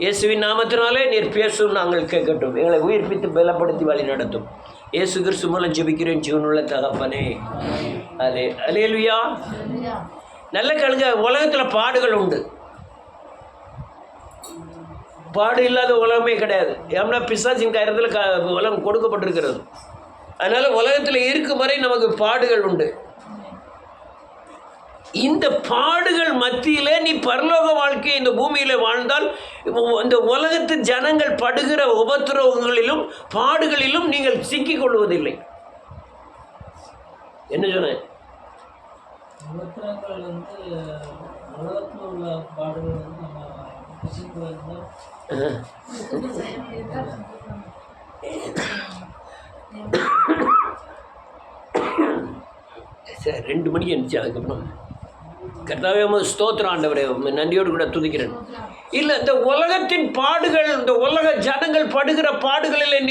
இயேசுவின் நாமத்தினாலே நீர் பேசும், நாங்கள் கேட்கட்டும். எங்களை உயிர்ப்பித்து பலப்படுத்தி வழி நடத்தும். இயேசு கிறிஸ்து மூலம் ஜெபிக்கிறேன் ஜீவனுள்ள தகப்பனே. அல்லேலூயா. நல்ல கேளுங்க. உலகத்தில் பாடுகள் உண்டு. பாடு இல்லாத உலகமே கிடையாது. ஏன்னா பிசாசின் காரியத்தில் உலகம் கொடுக்கப்பட்டிருக்கிறது. அதனால் உலகத்தில் இருக்கும் வரை நமக்கு பாடுகள் உண்டு. இந்த பாடுகள் மத்தியிலே நீ பரலோக வாழ்க்கையை இந்த பூமியில் வாழ்ந்தால் இந்த உலகத்து ஜனங்கள் படுகிற உபத்திரவங்களிலும் பாடுகளிலும் நீங்கள் சிக்கிக் கொள்வதில்லை. என்ன சொன்ன? சரி, 2 மணிக்கு இருந்துச்சு. அதுக்கப்புறம் கர்த்தாவே ஸ்தோத்திரம் ஆண்டவரே, நன்றியோடு கூட துதிக்கிறேன். இல்லை, இந்த உலகத்தின் பாடுகள், இந்த உலக ஜனங்கள் படுகிற பாடுகளில்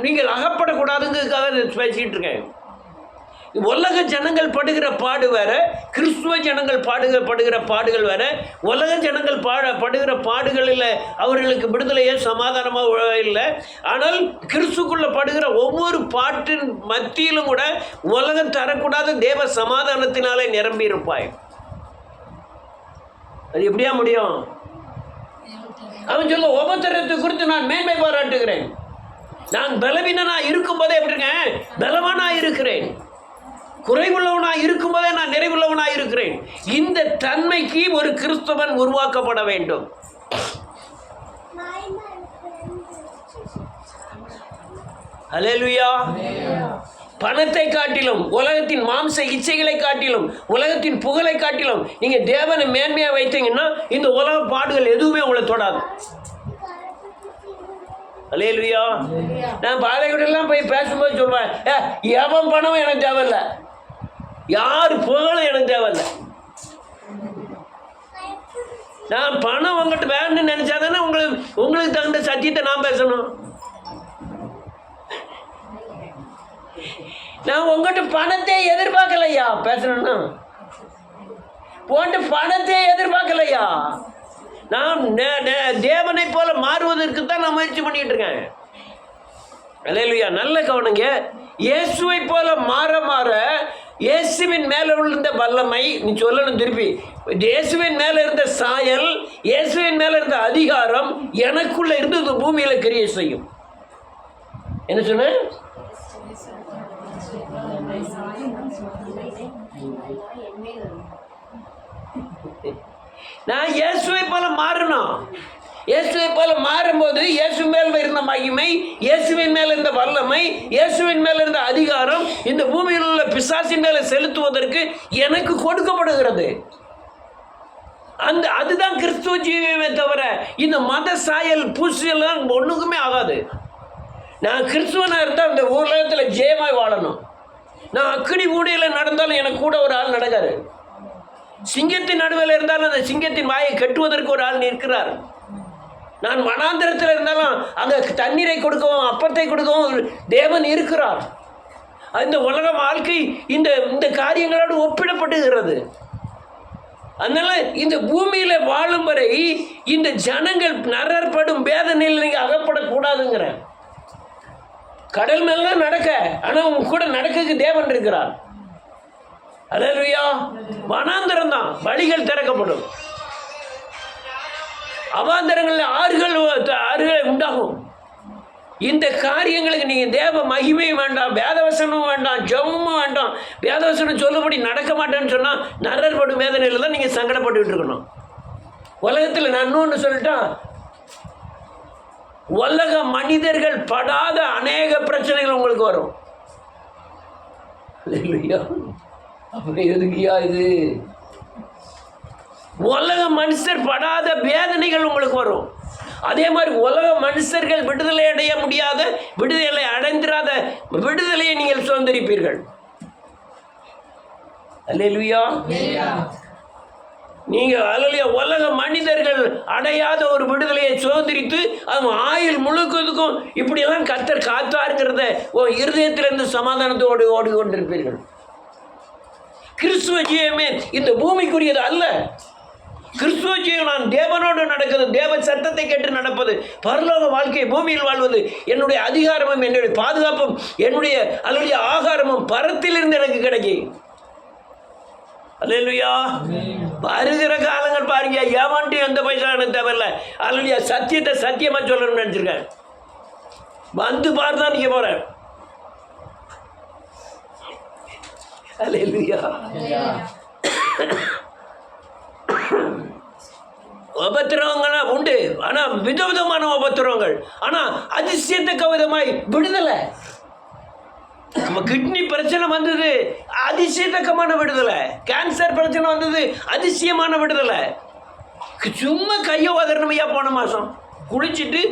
நீங்கள் அகப்படக்கூடாதுங்கிறதுக்காக பேசிக்கிட்டு இருக்கேன். உலக ஜனங்கள் படுகிற பாடு வேற, கிறிஸ்துவ ஜனங்கள் படுகிற பாடுகள் வேற. உலக ஜனங்கள் படுகிற பாடுகளில் அவர்களுக்கு விடுதலையே சமாதானமாக இல்லை. ஆனால் கிறிஸ்துக்குள்ள படுகிற ஒவ்வொரு பாட்டின் மத்தியிலும் கூட உலகம் தரக்கூடாத தேவ சமாதானத்தினாலே நிரம்பி இருப்பாய். அது எப்படியா முடியும்? அவன் சொல்ல, உபத்திரத்தை குறித்து நான் மேன்மை பாராட்டுகிறேன். நான் பலவீனனா இருக்கும்போதே எப்படி இருக்கேன்? பலவானா இருக்கிறேன். குறைவுள்ளவனாக இருக்கும்போதே நான் நிறைவுள்ளவனாக இருக்கிறேன். இந்த தன்மைக்கு ஒரு கிறிஸ்தவன் உருவாக்கப்பட வேண்டும். அல்லேலூயா. பணத்தை காட்டிலும், உலகத்தின் மாம்ச இச்சைகளை காட்டிலும், உலகத்தின் புகழை காட்டிலும் நீங்கள் தேவனை மேன்மையாக வைத்தீங்கன்னா இந்த உலக பாடுகள் எதுவுமே உங்களை தொடாது. அல்லேலூயா. நான் பாலைவீடெல்லாம் போய் பேசும்போது சொல்வேன், எவன் பணம் எனக்கு தேவையில்லை, யார் புகழும் எனக்கு தேவையில்லை. நான் பணம் உங்கள்கிட்ட வேணும்னு நினைச்சா தானே உங்களுக்கு தகுந்த சத்தியத்தை நான் பேசணும். நான் உங்கள்கிட்ட பணத்தை எதிர்பார்க்கலையா பேசணும்னா, போட்டு பணத்தை எதிர்பார்க்கலையா. நான் தேவனை போல மாறுவதற்கு தான் நான் முயற்சி பண்ணிட்டு இருக்கேன். அல்லேலூயா. நல்ல கவனிங்க. இயேசுவை போல மாற மாற இயேசுவின் மேலே இருந்த வல்லமை, நீ சொல்லணும் திருப்பி, இயேசுவின் மேலே இருந்த சாயல், இயேசுவின் மேலே இருந்த அதிகாரம் எனக்குள்ள இருந்து இந்த பூமியில் கிரியை செய்யும். என்ன சொன்ன? நான் இயேசுவை போல மாறணும். இயேசுவை போல மாறும்போது இயேசு மேல் இருந்த மகிமை, இயேசுவின் மேல் இருந்த வல்லமை, இயேசுவின் மேல் இருந்த அதிகாரம் இந்த பூமியில் உள்ள பிசாசின் மேலே செலுத்துவதற்கு எனக்கு கொடுக்கப்படுகிறது. அதுதான் கிறிஸ்துவ ஜீவியமே தவிர இந்த மத சாயல் பூசியெல்லாம் ஒன்றுக்குமே ஆகாது. நான் கிறிஸ்துவனாக இருந்தால் இந்த உலகத்தில் ஜெயமாய் வாழணும். நான் அக்கினி ஊடையில் நடந்தாலும் எனக்கு கூட ஒரு ஆள் நடக்காரு. சிங்கத்தின் நடுவில் இருந்தாலும் அந்த சிங்கத்தின் வாயை கட்டுவதற்கு ஒரு ஆள் நிற்கிறார். நான் வனாந்திரத்தில் இருந்தாலும் அங்கே தண்ணீரை கொடுக்கவும் அப்பத்தை கொடுக்கவும் தேவன் இருக்கிறார். இந்த உலக வாழ்க்கை இந்த காரியங்களோடு ஒப்பிடப்படுகிறது. அதனால இந்த பூமியில் வாழும் வரை இந்த ஜனங்கள் நரற்படும் வேதனையில் நீங்கள் அகப்படக்கூடாதுங்கிற. கடல் மேலாம் நடக்க, ஆனால் உங்க கூட நடக்க தேவன் இருக்கிறார். அல்லேலூயா. வனாந்தரம் தான், வழிகள் திறக்கப்படும். அவாந்தரங்களில் ஆறுகள் உண்டாகும். இந்த காரியங்களுக்கு நீங்கள் தேவ மகிமையும் வேண்டாம், வேதவசனமும் வேண்டாம், ஜெபமும் வேண்டாம். வேதவசனம் சொல்லபடி நடக்க மாட்டேன்னு சொன்னால் நரற்படும் வேதனையில் தான் நீங்கள் சங்கடப்பட்டுக்கிட்டு இருக்கணும். உலகத்தில் நான் இன்னொன்று சொல்லிட்டா, உலக மனிதர்கள் படாத அநேக பிரச்சனைகள் உங்களுக்கு வரும். இல்லையா? அப்புறம் எதுக்கியா இது? உலக மனுஷர் படாத வேதனைகள் உங்களுக்கு வரும். அதே மாதிரி உலக மனுஷர்கள் விடுதலை அடைய முடியாத, விடுதலை அடைந்திராத விடுதலையை நீங்கள் சுதந்திரிப்பீர்கள். அல்லேலூயா. நீங்கள் அல்லேலூயா. உலக மனிதர்கள் அடையாத ஒரு விடுதலையை சுதந்திரித்து அது ஆயுள் முழுக்கதுக்கும் இப்படியெல்லாம் கர்த்தர் காத்தாருங்கிறத இருதயத்திலிருந்து சமாதானத்தோடு ஓடிக்கொண்டிருப்பீர்கள். கிறிஸ்துவ ஜீவமே இந்த பூமிக்குரியது அல்ல. கிறிஸ்துவ ஜீவனம் தேவனோடு நடக்குது, தேவ சத்தத்தை கேட்டு நடப்பது, பரலோக வாழ்க்கை, பூமியில் வாழ்வது, என்னுடைய அதிகாரமும் என்னுடைய பாதுகாப்பும் என்னுடைய அல்லது ஆகாரமும் பரத்திலிருந்து எனக்கு கிடைக்கும். அல்லேலூயா. வருகிற காலங்கள் பாருங்க, ஏமாண்டி எந்த பைசா எனக்கு தேவையில்லை. அல்லேலூயா. சத்தியத்தை சத்தியமா சொல்லணும்னு நினைச்சிருக்கேன். வந்து பார்த்தான் நீங்க போறேன். அல்லேலூயா. உபத்திரவங்களா உண்டு, ஆனா விதவிதமான உபத்திரவங்கள், ஆனா அதிசயத்தக்க விதமாய் விடுதலை. நம்ம கிட்னி பிரச்சனை வந்தது, அதிசயத்தக்கமான விடுதலை. கேன்சர் பிரச்சனை வந்தது, அதிசயமான விடுதலை. சும்மா கையை உதறணுமையா போன மாதம் குளிச்சுட்டு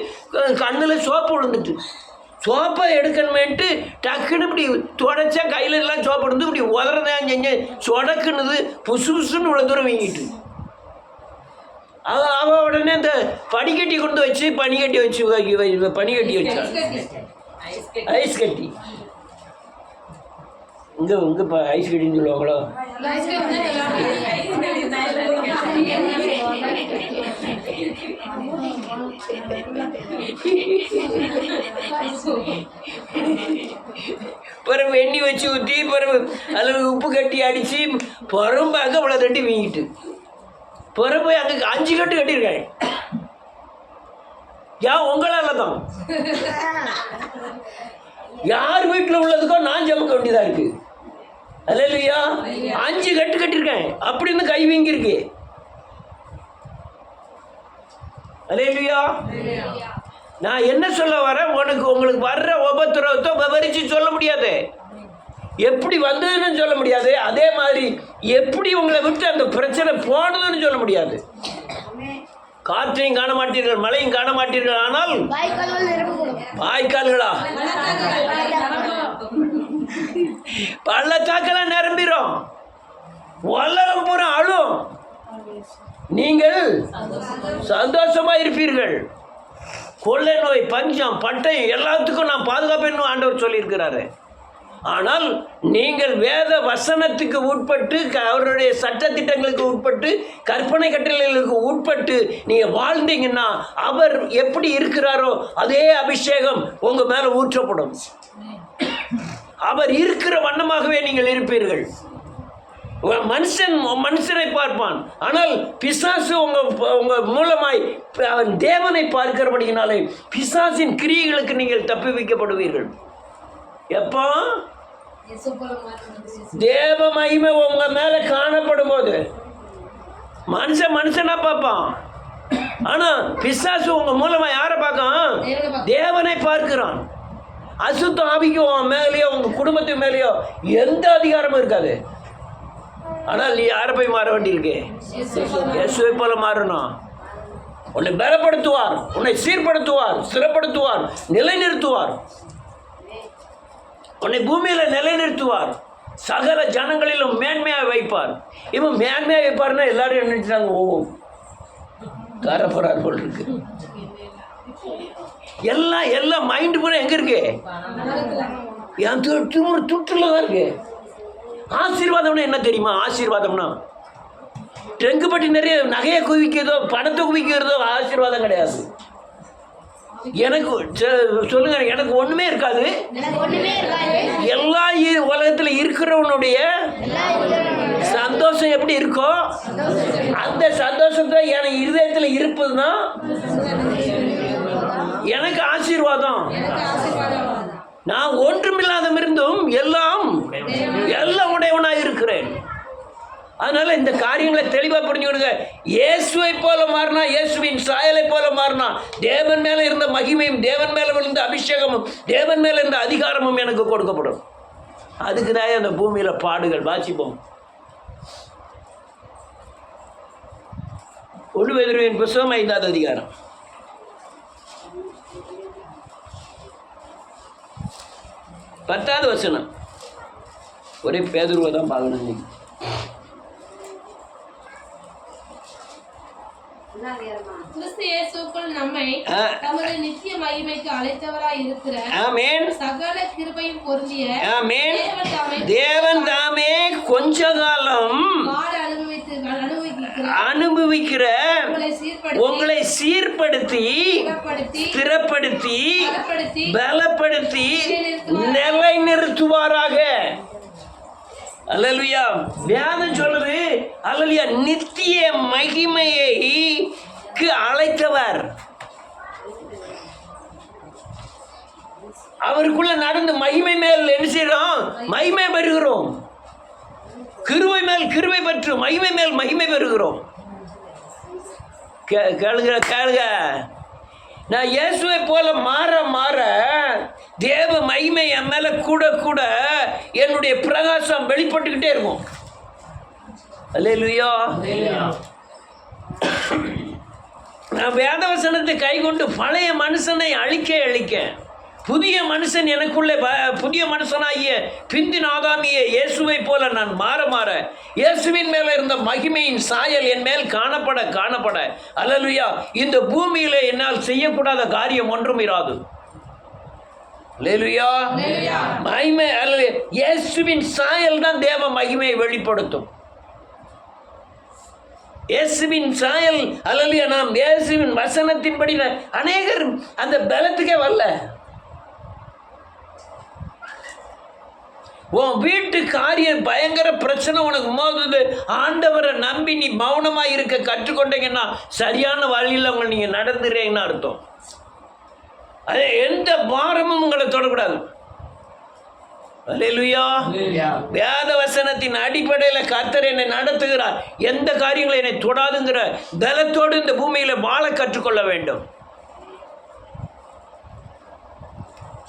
கண்ணில் சோப்பு விழுந்துட்டு, சோப்பை எடுக்கணுமேன்ட்டு டக்குன்னு இப்படி தொடச்சா கையில் எல்லாம் சோப்பு இருந்து இப்படி உதறதான் செஞ்சேன். சொடக்குன்னுது, புசு புசுன்னு இவ்வளோ தூரம் வீங்கிட்டு. அவன் உடனே இந்த பனிக்கட்டி கொண்டு வச்சு பனிக்கட்டி வச்சு வச்சான். ஐஸ் கட்டி இங்கே இப்போ ஐஸ் கட்டின்னு சொல்லுவாங்களோ. பிறகு எண்ணி வச்சு ஊற்றி பிறகு அதில் உப்பு கட்டி அடித்து பிறம்பு அங்கே இவ்வளோ தட்டி வீங்கிட்டு பிறகு போய் அங்கே 5 கட்டு கட்டியிருக்கேன். ஏன் உங்களால் தான் யார் வீட்டில் உள்ளதுக்கோ நான் ஜமக்க வேண்டியதாக இருக்கு. அல்லேலூயா. 5 கட்டு கட்டியிருக்கேன், அப்படின்னு கை வீங்கிருக்கு. அல்லேலூயா. நான் என்ன சொல்ல வரேன், உங்களுக்கு வர்ற உபத்திரவத்தை விவரித்து சொல்ல முடியாது, எப்படி வந்ததுன்னு சொல்ல முடியாது. அதே மாதிரி எப்படி உங்களை விட்டு அந்த பிரச்சனை போனதுன்னு சொல்ல முடியாது. காற்றையும் காண மாட்டீர்கள், மழையும் காண மாட்டீர்கள், ஆனால் வாய்க்கால்களா பள்ளத்தாக்கெல்லாம் நிரம்பிடும், உலகம் பூரா அழும், நீங்கள் சந்தோஷமா இருப்பீர்கள். கொள்ளை நோய், பஞ்சம், பட்டயம் எல்லாத்துக்கும் நான் பாதுகாப்பேன்னு ஆண்டவர் சொல்லியிருக்கிறாரு. ஆனால் நீங்கள் வேத வசனத்துக்கு உட்பட்டு, அவருடைய சட்டத்திட்டங்களுக்கு உட்பட்டு, கற்பனை கட்டளைகளுக்கு உட்பட்டு நீங்கள் வாழ்ந்தீங்கன்னா அவர் எப்படி இருக்கிறாரோ அதே அபிஷேகம் உங்கள் மேலே ஊற்றப்படும். அவர் இருக்கிற வண்ணமாகவே நீங்கள் இருப்பீர்கள். மனுஷனை பார்ப்பான், ஆனால் பிசாசு உங்க மூலமாய் அவன் தேவனை பார்க்கிறபடியினாலே பிசாசின் கிரியைகளுக்கு நீங்கள் தப்பி வைக்கப்படுவீர்கள். எப்போ தேவ மகிமை உங்க மேல காணப்படும் போது மனுஷனா பார்ப்பான், ஆனா பிசாசு உங்க மூலமா யாரை பார்க்கான்? தேவனை பார்க்கிறான். அசுத்தம் ஆவிக்கும் உன் மேலேயோ உங்க குடும்பத்து மேலேயோ எந்த அதிகாரமும் இருக்காது. ஆனால் நீ யாரை போய் மாற வேண்டியிருக்கு? இயேசுவை போல மாறணும். உன்னை பலப்படுத்துவார், உன்னை சீர்படுத்துவார், ஸ்திரப்படுத்துவார், நிலைநிறுத்துவார், உன்னை பூமியில நிலைநிறுத்துவார், சகல ஜனங்களிலும் மேன்மையாக வைப்பார். இவன் மேன்மையாக வைப்பார்னா எல்லாரும் என்ன நினைச்சாங்க? ஓ தரப்போறார் போல் இருக்கு. எல்லாம் மைண்டு பூரா எங்க இருக்கு? என் துட்டுல தான் இருக்கு. ஆசீர்வாதம்னா என்ன தெரியுமா? ஆசீர்வாதம்னா டெங்குப்பட்டி நிறைய நகையை குவிக்கிறதோ பணத்தை குவிக்கிறதோ ஆசீர்வாதம் கிடையாது. எனக்கு சொல்லுங்க, எனக்கு ஒண்ணுமே இருக்காது. எல்லா உலகத்துல இருக்கிறவனுடைய சந்தோஷம் எப்படி இருக்கோ அந்த சந்தோஷத்தை எனக்கு இருதயத்துல இருப்பதுன்னா எனக்கு ஆசீர்வாதம். நான் ஒன்றுமில்லாத இருந்தும் எல்லாம் உடையவனாக இருக்கிறேன். அதனால இந்த காரியங்களை தெளிவாக புரிஞ்சுக்கிடுங்க. இயேசுவை போல மாறினா, இயேசுவின் சாயலை போல மாறினா, தேவன் மேலே இருந்த மகிமையும், தேவன் மேலே இருந்த அபிஷேகமும், தேவன் மேலே இருந்த அதிகாரமும் எனக்கு கொடுக்கப்படும். அதுக்கு தான் அந்த பூமியில் பாடுகள். வாசிப்போம். ஒடுவெதிர்வின் புஸ்தகம் 5ஆவது அதிகாரம். பத்தாவது வசனம். ஒரே பேதுருவை தான் பார்க்கணும் இன்னைக்கு. கிறிஸ்து இயேசுக்குள் நம்மை தமது நித்திய மகிமைக்கு அழைத்தவராய் இருக்கிற சகல கிருபையும் பொருந்திய தேவன் தாமே கொஞ்ச காலம் அனுபவிக்கிற உங்களை சீர்படுத்தி ஸ்திரப்படுத்தி பலப்படுத்தி நிலைநிறுத்துவாராக. அல்லேலூயா. வேதம் சொல்லுது, அல்லேலூயா, நித்திய மகிமைக்கு அழைத்தவர். அவருக்குள்ள நடந்து மகிமை மேல் என்ன செய்யறோம்? மகிமை பெறுகிறோம். கிருபை மேல் கிருபை பெற்று மகிமை மேல் மகிமை பெறுகிறோம். கேளுங்க. நான் இயேசுவை போல மாற மாற தேவ மகிமை என் மேல கூட கூட என்னுடைய பிரகாசம் வெளிப்பட்டுக்கிட்டே இருக்கும். அல்லேலூயா. நான் வேதவசனத்தை கை கொண்டு பழைய மனுஷனை அழிக்க புதிய மனுஷன் எனக்குள்ளே புதிய மனுஷனாகிய பிந்தின் ஆதாமிய இயேசுவை போல நான் மாற இயேசுவின் மேலே இருந்த மகிமையின் சாயல் என் மேல் காணப்பட அல்லேலூயா, இந்த பூமியில் என்னால் செய்யக்கூடாத காரியம் ஒன்றும் இராது. அல்லேலூயா. மகிமை அல்லேலூயா. இயேசுவின் சாயல் தான் தேவ மகிமையை வெளிப்படுத்தும். இயேசுவின் சாயல் அல்லேலூயா. நாம் இயேசுவின் வசனத்தின்படி அநேகர் அந்த பலத்துக்கே வரல. உன் வீட்டு காரியம் பயங்கர பிரச்சனை உனக்கு மோதுது, ஆண்டவரை நம்பி நீ மௌனமாக இருக்க கற்றுக்கொண்டீங்கன்னா சரியான வழியில் உங்களை நீங்கள் நடந்துறீங்கன்னு அர்த்தம். அது எந்த பாரமும் உங்களை தொடக்கூடாது. அல்லேலூயா. வேத வசனத்தின் அடிப்படையில் கர்த்தர் என்னை நடத்துகிறார், எந்த காரியங்களை என்னை தொடாதுங்கிற பலத்தோடு இந்த பூமியில் வாழ கற்றுக்கொள்ள வேண்டும்.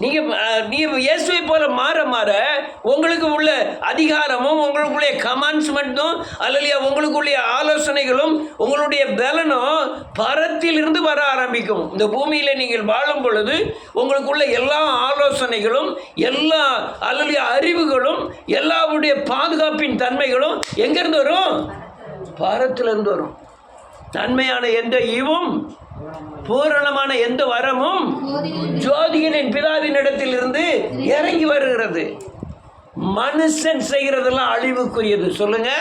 நீங்கள் இயேசுவை போல மாற உங்களுக்கு உள்ள அதிகாரமும் உங்களுக்குள்ளே கமாண்ட்ஸ்மெண்ட்டும் அல்லையா உங்களுக்குள்ளே ஆலோசனைகளும் உங்களுடைய பலனும் பரத்திலிருந்து வர ஆரம்பிக்கும். இந்த பூமியில் நீங்கள் வாழும் பொழுது உங்களுக்குள்ள எல்லா ஆலோசனைகளும் எல்லா அல்லையா அறிவுகளும் எல்லாருடைய பாதுகாப்பின் தன்மைகளும் எங்கேருந்து வரும்? பரத்திலிருந்து வரும். நன்மையான எந்த ஈவும் பூரணமான எந்த வரமும் ஜோதிகனின் பிதாவின் இடத்திலிருந்து இறங்கி வருகிறது. மனுஷன் செய்கிறதெல்லாம் அழிவுக்குரியது. சொல்லுங்க.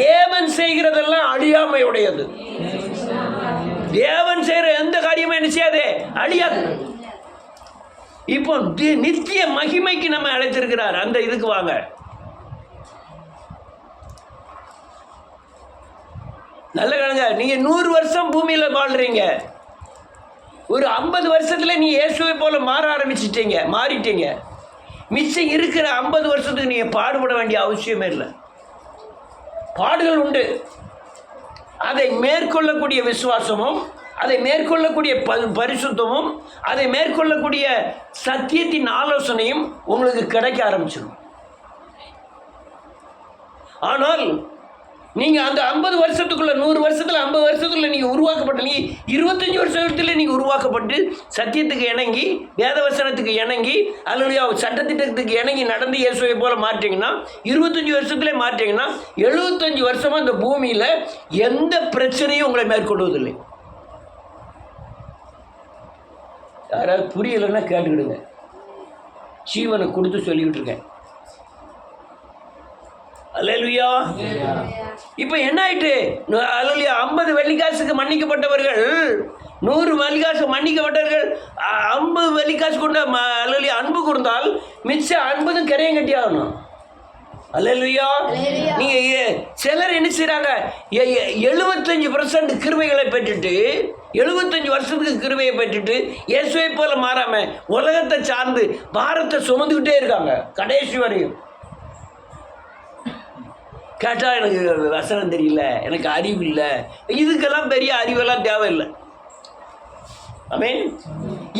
தேவன் செய்கிறதெல்லாம் அழியாமையுடையது. தேவன் செய்கிற எந்த காரியமும் என்ன செய்யாதே, அழியாது. இப்போ நித்திய மகிமைக்கு நம்ம அழைத்திருக்கிறார். அந்த இதுக்கு வாங்க. நல்ல கணங்க. நீங்கள் 100 வருஷம் பூமியில் வாழ்கிறீங்க. ஒரு 50 வருஷத்தில் நீ இயேசுவை போல மாறிட்டீங்க. மிச்சம் இருக்கிற 50 வருஷத்துக்கு நீங்கள் பாடுபட வேண்டிய அவசியமே இல்லை. பாடுகள் உண்டு. அதை மேற்கொள்ளக்கூடிய விசுவாசமும் அதை மேற்கொள்ளக்கூடிய பரிசுத்தமும் அதை மேற்கொள்ளக்கூடிய சத்தியத்தின் ஆலோசனையும் உங்களுக்கு கிடைக்க ஆரம்பிச்சிடும். ஆனால் நீங்கள் அந்த 50 வருஷத்துக்குள்ள 100 வருஷத்தில் 50 வருஷத்துக்குள்ள நீங்கள் உருவாக்கப்பட்ட, நீங்கள் 25 வருஷத்தில் நீங்கள் உருவாக்கப்பட்டு சத்தியத்துக்கு இணங்கி வேதவசனத்துக்கு இணங்கி அல்லது சட்டத்திட்டத்துக்கு இணங்கி நடந்து இயேசுவை போல மாற்றிங்கன்னா 25 வருஷத்துலேயே மாற்றிங்கன்னா 75 வருஷமாக இந்த பூமியில் எந்த பிரச்சனையும் உங்களை மேற்கொள்வதில்லை. யாராவது புரியலைன்னா கேட்டுக்கிடுங்க. ஜீவனை கொடுத்து சொல்லிக்கிட்டு இருக்கேன். அல்லேலூயா. இப்போ என்ன ஆயிட்டு? அல்லேலூயா. 50 வெள்ளிக்காசுக்கு மன்னிக்கப்பட்டவர்கள் 100 வெள்ளிக்காசு மன்னிக்கப்பட்டவர்கள் 50 வெள்ளிக்காசு கொண்ட அல்லேலூயா அன்பு கொடுத்தால் மிச்சம் 50 கரையும் கட்டி ஆகணும். அல்லேலூயா. நீங்கள் சிலர் என்ன செய்கிறாங்க? 75% கிருபைகளை பெற்றுட்டு 75 வருஷத்துக்கு கிருபையை பெற்றுட்டு இயேசுவை போல மாறாமல் உலகத்தை சார்ந்து பாரத்தை சுமந்துக்கிட்டே இருக்காங்க கடைசி வரையும். கேட்டால் எனக்கு வசனம் தெரியல, எனக்கு அறிவு இல்லை. இதுக்கெல்லாம் பெரிய அறிவெல்லாம் தேவையில்லை. ஆமென்.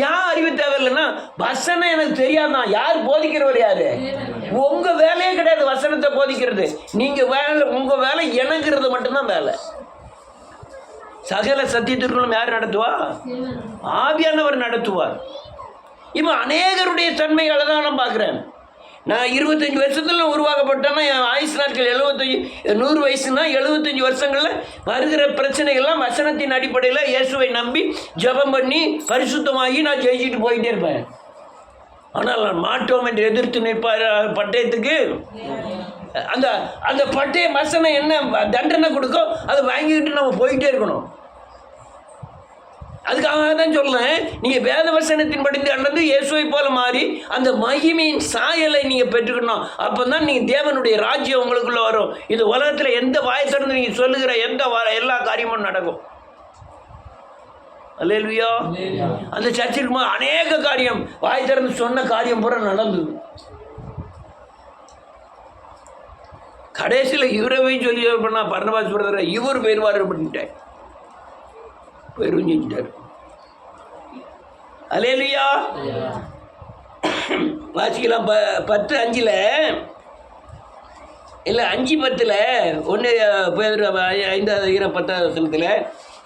ஏன் அறிவு தேவையில்லைன்னா வசனம் எனக்கு தெரியாதான். யார் போதிக்கிறவர்? யாரு? உங்கள் வேலையே கிடையாது வசனத்தை போதிக்கிறது. நீங்கள் உங்கள் வேலை இணங்குறது மட்டும்தான் வேலை. சகல சத்தியத்திற்குள்ளும் யார் நடத்துவா? ஆவியானவர் நடத்துவார். இப்போ அநேகருடைய தன்மைகளை தான் நான் பார்க்குறேன். நான் 25 வருஷத்தில் உருவாக்கப்பட்டேன்னா என் ஆயுசு நாட்கள் 100 வயசுனா 75 வருஷங்களில் வருகிற பிரச்சனைகள்லாம் வசனத்தின் அடிப்படையில் இயேசுவை நம்பி ஜெபம் பண்ணி பரிசுத்தமாகி நான் ஜெயிச்சுட்டு போயிட்டே இருப்பேன். ஆனால் நான் மாட்டோம் என்று எதிர்த்து நிற்பார் பட்டயத்துக்கு அந்த அந்த பட்டய வசனம் என்ன தண்டனை கொடுக்கும் அதை வாங்கிக்கிட்டு நம்ம போயிட்டே இருக்கணும். அதுக்காக தான் சொல்றேன், நீங்கள் வேத வசனத்தின்படி நடந்து இயேசுவை போல மாறி அந்த மகிமையின் சாயலை நீங்கள் பெற்றுக்கணும். அப்போ தான் நீங்கள் தேவனுடைய ராஜ்யம் உங்களுக்குள்ள வரும். இது உலகத்தில் எந்த வாயை திறந்து நீங்கள் சொல்லுகிற எல்லா காரியமும் நடக்கும். அல்லேலூயா. அந்த சர்ச்சிற்கு அநேக காரியம் வாய் திறந்து சொன்ன காரியம் பூரா நடந்தது. கடைசியில் இவரவையும் சொல்லி பண்ணா பர்னபாஸ் பிரதரை இவர் போயிடுவார் அப்படின்ட்டேன், போயிடும் செஞ்சுட்டார். அல்லேலூயா. வாசிக்கலாம் 10:5 இல்லை 5:10 1 பேதுரு 5:10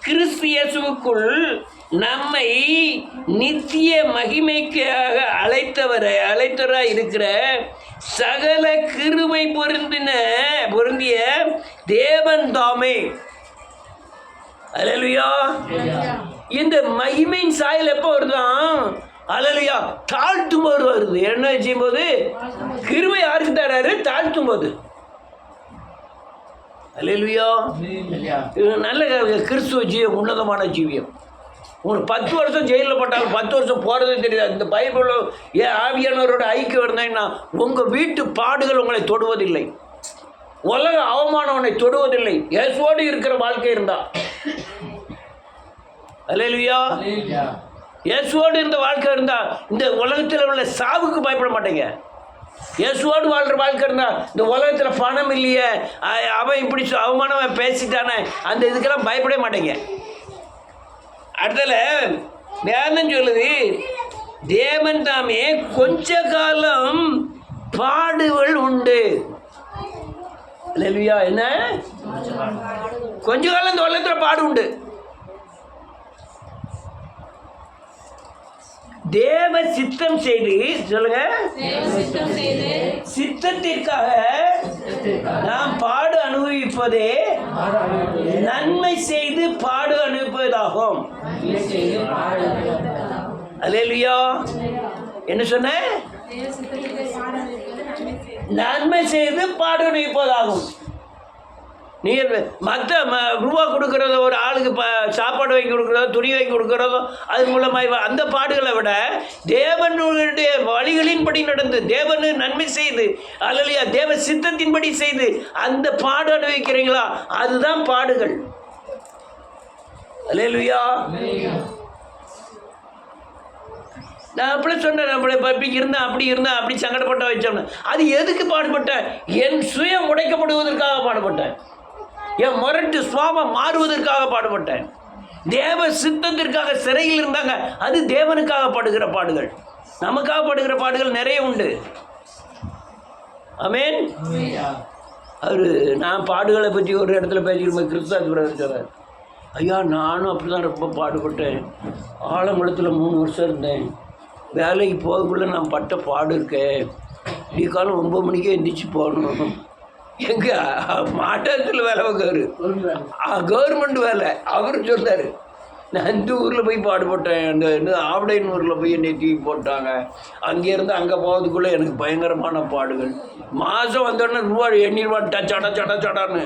கிறிஸ்து இயேசுவுக்குள் நம்மை நித்திய மகிமைக்காக அழைத்தவராய் இருக்கிற சகல கிருபை பொருந்திய தேவன் தாமே. அல்லேலூயா. இந்த மகிமையின் சாயல் எப்போ வருதான்? அல்லேலூயா. தாழ்த்தும் போது வருது. என்ன செய்யும்போது? கிருபை யாருக்கு தராரு? தாழ்த்தும் போது. அல்லேலூயா. நல்ல கிறிஸ்துவ ஜீவியம் உன்னதமான ஜீவியம். உங்களுக்கு 10 வருஷம் ஜெயிலில் போட்டாலும் 10 வருஷம் போகிறதே தெரியாது. இந்த பைபிள் ஆவியானவரோட ஐக்கியம் இருந்தாங்கன்னா உங்கள் வீட்டு பாடுகள் உங்களை தொடுவதில்லை, உலக அவமானம் உன்னை தொடுவதில்லை. இயேசுவோடு இருக்கிற வாழ்க்கை இருந்தா. அல்லேலூயா. இயேசுவோடு இருந்த வாழ்க்கை இருந்தா இந்த உலகத்தில் உள்ள சாவுக்கு பயப்பட மாட்டேங்க. இயேசுவோடு வாழ்கிற வாழ்க்கை இருந்தா இந்த உலகத்தில் பணம் இல்லையே, அவன் இப்படி அவமானவன் பேசிட்டானே, அந்த இதுக்கெல்லாம் பயப்பட மாட்டேங்க. அடுத்தல வேதம் சொல்லுது, தேவன் தாமே கொஞ்ச காலம் பாடுகள் உண்டு. அல்லேலூயா. என்ன கொஞ்ச காலம் இந்த உலகத்தில் பாடு உண்டு. தேவ சித்தம் செய்து சொல்லுங்க, சித்தத்திற்காக நாம் பாடு அனுபவிப்பதே நன்மை செய்து பாடு அனுபவிப்பதாகும். அல்லேலூயா. என்ன சொன்ன? நன்மை செய்து பாடு அனுபவிப்பதாகும். நீ மற்ற ரூபா கொடுக்குறதோ, ஒரு ஆளுக்கு சாப்பாடு வாங்கி கொடுக்குறதோ, துணி வாங்கி கொடுக்குறதோ, அது மூலமாக அந்த பாடுகளை விட தேவனுடைய வழிகளின்படி நடந்து தேவனு நன்மை செய்து, அல்லேலூயா, தேவ சித்தத்தின்படி செய்து அந்த பாடு அனுபவிக்கிறீங்களா, அதுதான் பாடுகள். அல்லேலூயா. நான் அப்படி சொன்னேன், நம்மளை இப்படி இருந்தேன், அப்படி சங்கடப்பட்ட வச்சோம்னா அது எதுக்கு பாடுபட்டேன்? என் சுயம் உடைக்கப்படுவதற்காக பாடுபட்டேன். என் முரட்டு சுவாபம் மாறுவதற்காக பாடுபட்டேன். தேவ சித்தத்திற்காக சிறையில் இருந்தாங்க. அது தேவனுக்காக படுகிற பாடுகள். நமக்காக படுகிற பாடுகள் நிறைய உண்டு. ஆமென். நான் பாடுகளை பற்றி ஒரு இடத்துல பேசிக்கிறேன். கிறிஸ்துவ ஐயா, நானும் அப்படி தான் ரொம்ப பாடுபட்டேன். ஆலங்குளத்தில் 3 வருஷம் இருந்தேன். வேலைக்கு போகக்குள்ளே நான் பட்ட பாடு இருக்கேன். காலம் 9 மணிக்கே எந்திரிச்சு போகணும். எங்கே மாட்டாத்தில் வேலை வைக்காரு, கவர்மெண்ட் வேலை. அவர் சொன்னார், நான் இந்த ஊரில் போய் பாடுபட்டேன், அந்த ஆவடையின் ஊரில் போய் என்னை தூக்கி போட்டாங்க. அங்கேருந்து அங்கே போகிறதுக்குள்ளே எனக்கு பயங்கரமான பாடுகள். மாதம் வந்தோடனே ரூபா எண்ணிருவான்ட்டா சடான்னு.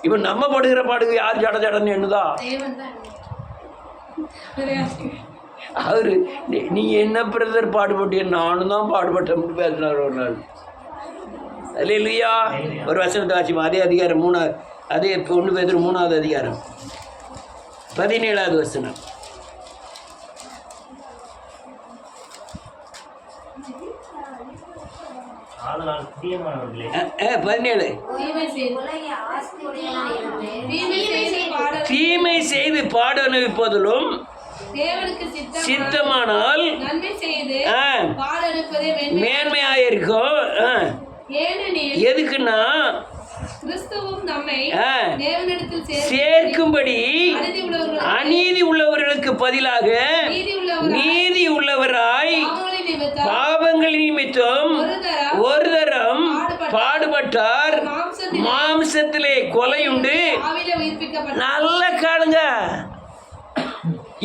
இப்போ நம்ம படுகிற பாடுக்கு யார் சடன்னு எண்ணுதா? அவரு நீ என்ன பிரதர் பாடுபட்டிய? நானும் தான் பாடுபட்டேன் பேசினார் ஒரு நாள். அல்லேலூயா. ஒரு வசனத்தை வாசிப்போம். அதே அதிகாரம் 3, அதே 1 பேதுரு 3வது அதிகாரம் 17வது வசனம். தீமை செய்து பாடு அனுபவிப்பதிலும் சித்தமானால் மேன்மையாயிருக்கும். எதுக்குன்னா சேர்க்கும்படி அநீதி உள்ளவர்களுக்கு பதிலாக நீதி உள்ளவராய் பாவங்களின் நிமித்தம் ஒரு தரம் பாடுபட்டார். மாம்சத்திலே கொலையுண்டு. நல்ல காணுங்க.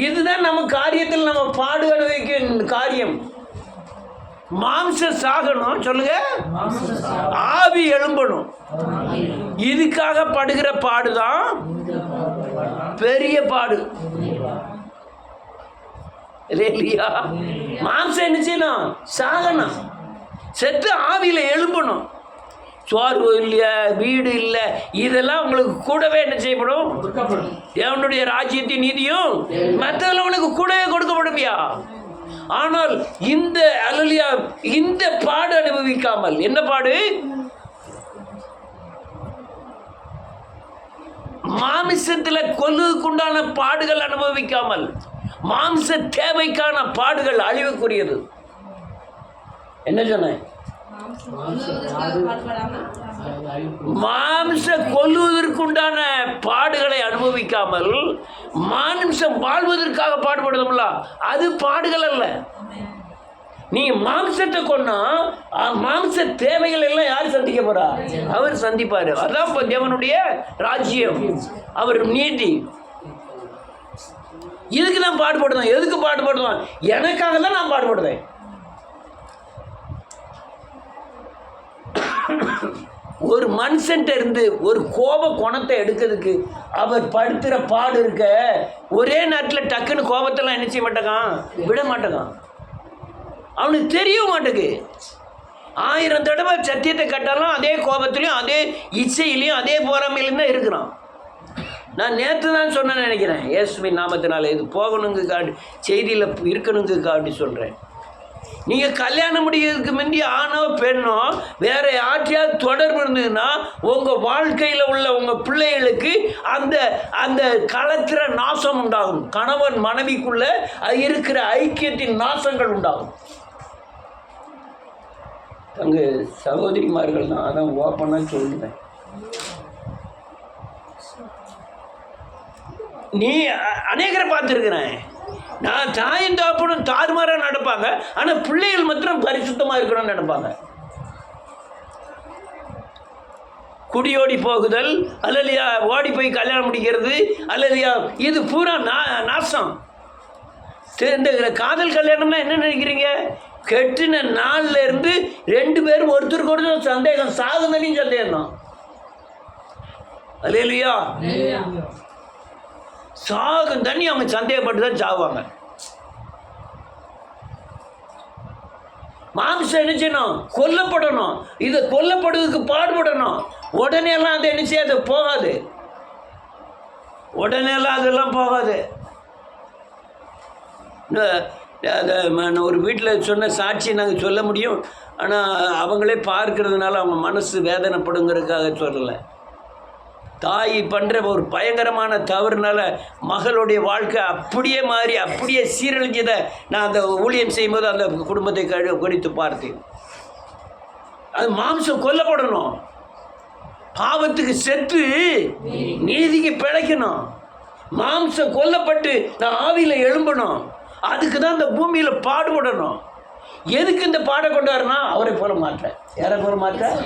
இதுதான் நம்ம காரியத்தில் நம்ம பாடு அனுபவிக்க காரியம். மாம்சம் சாகணும், சொல்லுங்க, ஆவி எழும்பணும். இதுக்காக படுகிற பாடுதான் பெரிய பாடு. இல்லையா? மாம்சம் என்ன செய்யணும்? சாகணும். செத்து ஆவியில எழும்பணும். சோர்வு இல்லையா, வீடு இல்லை, இதெல்லாம் உங்களுக்கு கூடவே என்ன செய்யப்படும்? தேவனுடைய ராஜ்யத்தின் நீதியும் மற்றதெல்லாம் உனக்கு கூடவே கொடுக்கப்படும்யா. ஆனால் இந்த அல்லேலூயா, இந்த பாடு அனுபவிக்காமல், என்ன பாடு? மாமிசத்துல கொல்லுக்குண்டான பாடுகள் அனுபவிக்காமல், மாம்ச தேவைக்கான பாடுகள் அழிவுக்குரியது. என்ன சொன்னேன்? மாம்ச கொல்லுவதற்குண்டான பாடுகளை அனுபவிக்காமல் மாம்சம் வாழ்வதற்காக பாடுபடுதோம்ல, அது பாடுகள் அல்ல. நீ மாம்சத்தை கொன்னா மாம்ச தேவைகள் எல்லாம் யார் சந்திக்க போறா? அவர் சந்திப்பாரு. அதான் தேவனுடைய ராஜ்யம், அவர் நீதி. இதுக்கு நான் பாடுபடுறேன். எதுக்கு பாடுபடுறேன்? எனக்காக தான் நான் பாடுபடுறேன். ஒரு மனுஷன்ட்ட இருந்து ஒரு கோப குணத்தை எடுக்கிறதுக்கு அவர் படுத்துற பாடு இருக்க, ஒரே நேரத்தில் டக்குன்னு கோபத்தெல்லாம் என்ன செய்ய மாட்டேங்கான், விட மாட்டேங்கான். அவனுக்கு தெரிய மாட்டேங்குது. 1000 தடவை சத்தியத்தை கட்டாலும் அதே கோபத்திலையும் அதே இச்சையிலையும் அதே போராமையிலும் தான் இருக்கிறான். நான் நேற்று தான் சொன்னேன்னு நினைக்கிறேன், இயேசுவின் நாமத்தினால இது போகணுங்க காட்டி செய்தியில் இருக்கணுங்க காட்டி சொல்கிறேன். நீங்கள் கல்யாணம் முடிக்கிறதுக்கு முந்தி ஆணோ பெண்ணோ வேற யார்ட்டையாவது தொடர்பு இருந்ததுன்னா உங்கள் வாழ்க்கையில் உள்ள உங்கள் பிள்ளைகளுக்கு அந்த அந்த களத்திர நாசம் உண்டாகும். கணவன் மனைவிக்குள்ள இருக்கிற ஐக்கியத்தின் நாசங்கள் உண்டாகும். அங்கே சகோதரிமார்கள் தான் அதான் ஓப்பனாக சொல்லுவேன். நீ அநேகரை பார்த்துருக்கிறேன். நான் தாயும் தாப்பனும் தாறுமாறாக நடப்பாங்க, ஆனால் பிள்ளைகள் மாத்திரம் பரிசுத்தமாக இருக்கணும்னு நடப்பாங்க. குடியோடி போகுதல் அல்லையா, ஓடி போய் கல்யாணம் முடிக்கிறது அல்லையா, இது பூரா நாசம். இந்த காதல் கல்யாணம்னா என்ன நினைக்கிறீங்க? கெட்டின நாள்ல இருந்து 2 பேரும் ஒருத்தருக்கு ஒருத்தர் சந்தேகம், சாகுதலையும் சந்தேகம் தான். அல்லேலூயா. சாகும் தண்ணி அவங்க சந்தேகப்பட்டு தான் சாவாங்க. மாம்சம் என்ன செய்யணும்? கொல்லப்படணும். இதை கொல்லப்படுவதற்கு பாடுபடணும். உடனே எல்லாம் அதை என்ன செய்யாது? போகாது. உடனே எல்லாம் அதெல்லாம் போகாது. ஒரு வீட்டில் சொன்ன சாட்சி நாங்கள் சொல்ல முடியும், ஆனால் அவங்களே பார்க்கறதுனால அவங்க மனசு வேதனைப்படுங்கிறதுக்காக சொல்லலை. தாய் பண்ணுற ஒரு பயங்கரமான தவறுனால மகளுடைய வாழ்க்கை அப்படியே மாறி அப்படியே சீரழிஞ்சதை நான் அந்த ஊழியம் செய்யும்போது அந்த குடும்பத்தை குறித்து பார்த்தேன். அது மாம்சம் கொல்லப்படணும். பாவத்துக்கு செத்து நீதிக்கு பிழைக்கணும். மாம்சம் கொல்லப்பட்டு நான் ஆவியில் எழும்பணும். அதுக்கு தான் இந்த பூமியில் பாடுபடணும். எதுக்கு இந்த பாட கொண்டாருன்னா அவரை போல மாற்றேன். யாரை போல மாற்றேன்?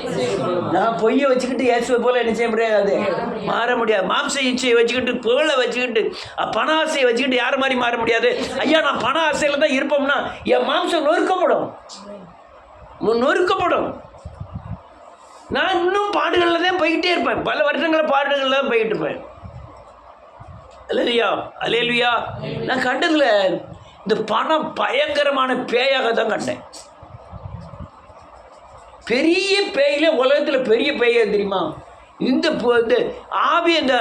நான் பொய்யை வச்சுக்கிட்டு இயேசுவை போல என்ன செய்ய முடியாது, மாற முடியாது. மாம்ச இச்சையை வச்சுக்கிட்டு, புகழை வச்சுக்கிட்டு, பண ஆசையை வச்சுக்கிட்டு யார் மாதிரி மாற முடியாது. ஐயா நான் பண ஆசையில் தான் இருப்போம்னா என் மாம்சம் நொறுக்கப்படும். நான் இன்னும் பாடுகளில் தான் போய்கிட்டே இருப்பேன். பல வருஷங்களில் பாடுகளில் தான் போய்கிட்டு இருப்பேன். அல்லேலூயா. நான் கண்டதுல இந்த பணம் பயங்கரமான பேயாக தான் கண்டேன். பெரிய பேயில உலகத்தில் பெரிய பேயா தெரியுமா? இந்த ஆவி, இந்த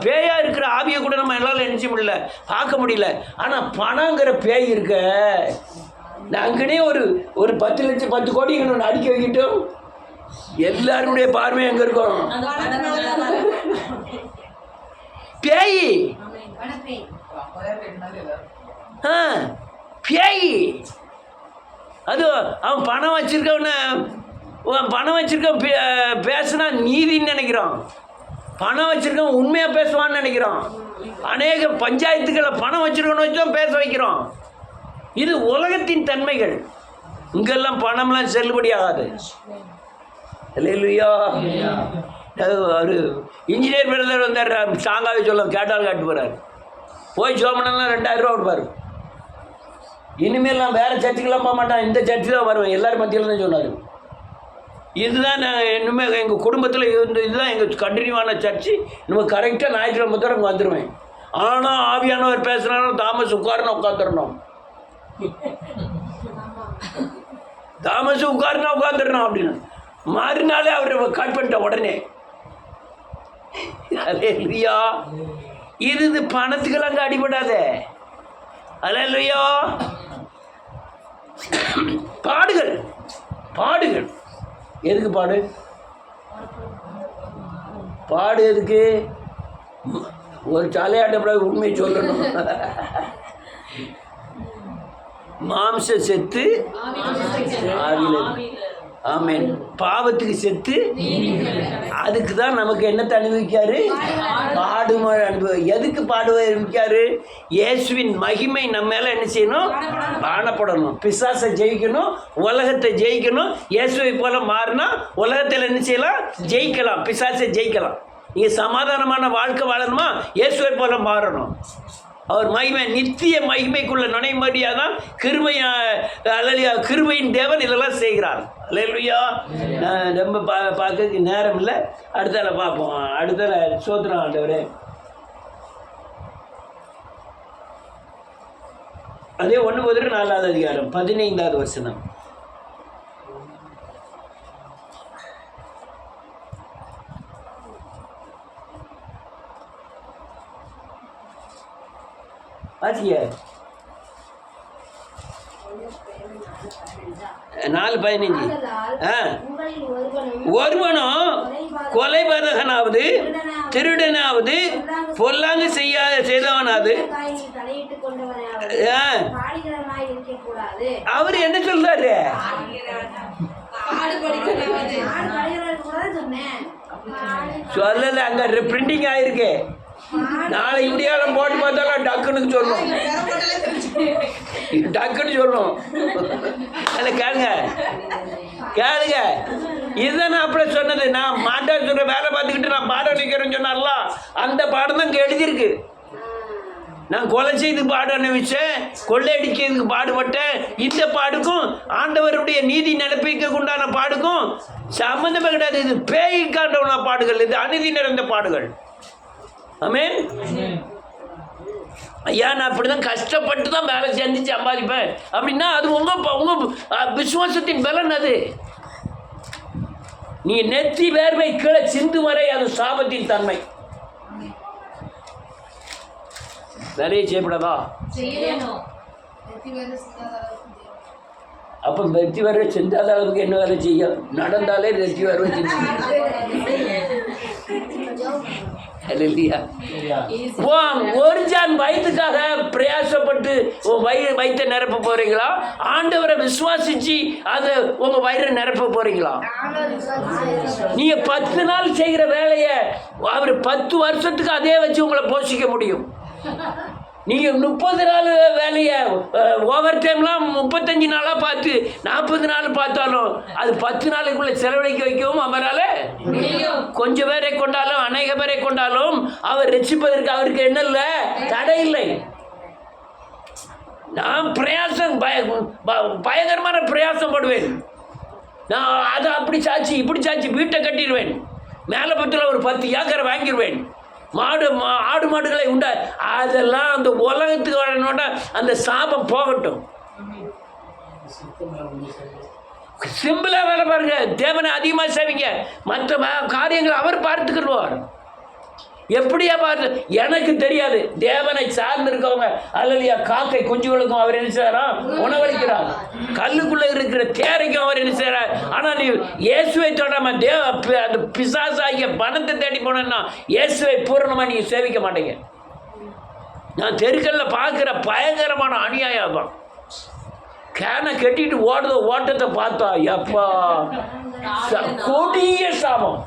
பேயா இருக்கிற ஆவியை கூட நம்ம எல்லாம் நினைச்ச முடியல, பார்க்க முடியல. ஆனால் பணங்கிற பேய் இருக்க, நாங்களே ஒரு 10 லட்சம் 10 கோடி ஒன்று அடிக்க வைக்கிட்டோம். எல்லாருடைய பார்வை எங்க இருக்கும்? பேய். பேய். அது அவன் பணம் வச்சிருக்கவன் பேசுனா நீதின்னு நினைக்கிறான். பணம் வச்சிருக்கவன் உண்மையாக பேசுவான்னு நினைக்கிறான். அநேக பஞ்சாயத்துக்களை பணம் வச்சிருக்கவனை வச்சு தான் பேச வைக்கிறோம். இது உலகத்தின் தன்மைகள். இங்கெல்லாம் பணம்லாம் செல்லுபடி ஆகாது. இல்லையா? ஒரு இன்ஜினியர் பிரதர் வந்தார், ஸ்ட்ராங்காகவே சொல்ல கேட்டால் காட்டு போகிறார். போய் சோமனெல்லாம் 2000 ரூபா கொடுப்பார். இனிமேல் நான் வேறு சர்ச்சுக்கெல்லாம் போக மாட்டேன், இந்த சர்ச்சு தான் வருவேன், எல்லோரும் மத்தியில் தான் சொன்னார். இதுதான் நான் இன்னுமே எங்கள் குடும்பத்தில் இதுதான் எங்கள் கண்டினியூவான சர்ச்சு. நம்ம கரெக்டாக ஞாயிற்றுக்கிழமை தவிர அங்கே வந்துடுவேன். ஆனால் ஆவியானவர் பேசுகிறாரோ தாமஸ் உட்காருன்னா உட்காந்துடணும், தாமஸ் உட்காருன்னா உட்காந்துடணும் அப்படின்னு. மறுநாளே அவர் கட் பண்ணிட்ட உடனே. அல்லேலூயா. இது பணத்துக்கெல்லாம் அங்கே அடிபடாத. அல்லேலூயா. பாடுகள் பாடுகள் எதுக்கு பாடு? பாடு எதுக்கு? ஒரு சாலையாட்டப்படாது, உண்மையை சொல்லணும். மாம்ச செத்து ஆவியில், ஆமென். பாவத்துக்கு செத்து, அதுக்கு தான் நமக்கு என்னத்தை அனுபவிக்காரு? பாடுமழை அனுபவி. எதுக்கு பாடுவ அனுபவிக்காரு? இயேசுவின் மகிமை நம்ம மேலே என்ன செய்யணும்? காணப்படணும். பிசாசை ஜெயிக்கணும், உலகத்தை ஜெயிக்கணும். இயேசுவை போல மாறினா உலகத்தில் என்ன செய்யலாம்? ஜெயிக்கலாம், பிசாசை ஜெயிக்கலாம். நீங்கள் சமாதானமான வாழ்க்கை வாழணுமா? இயேசுவை போல மாறணும். அவர் மகிமை, நித்திய மகிமைக்குள்ள நுழையும்படியாக தான் கிருபையின் தேவன் இதெல்லாம் செய்கிறார். அல்லேலூயா. நான் ரொம்ப பார்க்கறதுக்கு நேரம் இல்லை, அடுத்தால பார்ப்போம். அடுத்தால சோத்திரம் ஆண்டவரே. அதே 1 அதிகாரம் 15வது வசனம். ஆச்சிய 4:15. ஒருவனும் கொலைபாதகனாவது, திருடனாவது, பொல்லாங்கு செய்தவனாவது. அவர் என்ன சொல்றாரு? சொல்லல, அங்க பிரிண்டிங் ஆயிருக்கு. நாளை இப்படியாலும் போட்டு பார்த்தாலும் டக்குன்னு சொல்லணும், டக்குன்னு சொல்லணும். அதில் கேளுங்க கேளுங்க. இதுதான் நான் அப்படியே சொன்னது. நான் மாட்டான்னு சொல்ற வேலை பார்த்துக்கிட்டு நான் பாடம் நிற்கிறேன்னு சொன்னார்ல, அந்த பாடம் தான் இங்கே எழுதியிருக்கு. நான் கொலை செய்து பாடு அனுபவிச்சேன், கொள்ளையடிக்கிறதுக்கு பாடுபட்டேன். இந்த பாடுக்கும் ஆண்டவருடைய நீதி நடப்பிக்க உண்டான பாடுக்கும் சம்மந்தமே கிடையாது. இது பேய்க்காண்டவன பாடுகள், இது அநீதி நிறைந்த பாடுகள். ஆமென். ஐயா, நான் அப்படி தான் கஷ்டப்பட்டு தான் வேலை செஞ்சு சம்பாதிப்பேன் அப்படின்னா அது உங்கள் விசுவாசத்தின் பலன். அது நீங்கள் நெத்தி வேர்வை கீழே சிந்து வரை அது சாபத்தின் தன்மை. வேலையை செய்யப்படாதா? அப்போ வெற்றி வேர்வை சிந்தாத அளவுக்கு என்ன வேலை செய்யும்? நடந்தாலே வெற்றி வேர்வை சிந்து. ஒரு ஜான் வயிற்றுக்காக பிரயாசப்பட்டு வயிற்றை நிரப்ப போறீங்களா? ஆண்டவரை விசுவாசிச்சு அதை உங்க வயிறை நிரப்ப போறீங்களா? நீங்க 10 நாள் செய்கிற வேலையை அவர் 10 வருஷத்துக்கு அதே வச்சு உங்களை போஷிக்க முடியும். நீங்கள் 30 நாள் வேலையை ஓவர் டைம்லாம் 35 நாளாக பார்த்து 40 நாள் பார்த்தாலும் அது 10 நாளைக்குள்ளே செலவழிக்க வைக்கவும் அவரால். கொஞ்சம் பேரை கொண்டாலும் அநேக பேரை கொண்டாலும் அவர் ரட்சிப்பதற்கு அவருக்கு என்ன இல்லை, தடை இல்லை. நான் பிரயாசம் பயங்கரமான பிரயாசம் படுவேன். நான் அதை அப்படி சாட்சி இப்படி சாட்சி வீட்டை கட்டிடுவேன். மேலே பத்தில் ஒரு 10 ஏக்கரை வாங்கிடுவேன். ஆடு மாடுகளை உண்டா, அதெல்லாம் அந்த உலகத்துக்கு வரணும்னா அந்த சாபம் போகட்டும். சிம்பிளா வேலை பாருங்க, தேவனை அதிகமாக சேவிங்க, மற்ற காரியங்களை அவர் பார்த்துக்கிடுவார். எப்படியா பார்த்து எனக்கு தெரியாது. தேவனை சார்ந்து இருக்கவங்க அல்லையா, காக்கை குஞ்சுகளுக்கும் அவர் என்ன செய்யறார்? உணவளிக்கிறார். கல்லுக்குள்ள இருக்கிற தேரைக்கும் அவர் என்ன செய்யறார்? ஆனால் நீ இயேசுவை தொடாம அந்த பிசாசாகிய பணத்தை தேடி போனா இயேசுவை பூரணமா நீங்க சேவிக்க மாட்டீங்க. நான் தெருக்கல்ல பார்க்கிற பயங்கரமான அநியாயம் தான். கேனை கட்டிட்டு ஓட்டத்தை பார்த்தா எப்பா கொடிய சாபம்,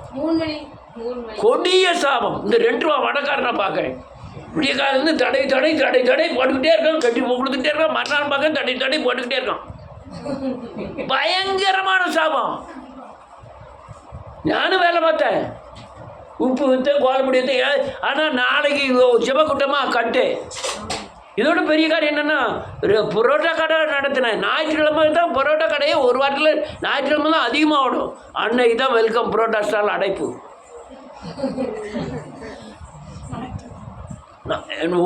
கொடிய சாபம். இந்த 2 ரூபா வடக்காரனை பார்க்குறேன், விடிய காலிருந்து தடை போட்டுக்கிட்டே இருக்கான், கட்டி கொடுத்துக்கிட்டே இருக்கான். மறுநாள் பார்க்க தடை போட்டுக்கிட்டே இருக்கான். பயங்கரமான சாபம். நானும் வேலை பார்த்தேன், உப்பு விற்று கோலப்படி விற்று. ஆனால் நாளைக்கு ஜெபக்கூட்டமாக கட்டு இதோட பெரிய காரியம் என்னென்னா ஒரு பரோட்டா கடை நடத்தினேன். ஞாயிற்றுக்கிழமை தான் பரோட்டா கடையே ஒரு வாரத்தில் ஞாயிற்றுக்கிழமை தான் அதிகமாக ஓடும். அன்னைக்கு தான் வெல்கம் பரோட்டா ஸ்டால் அடைப்பு.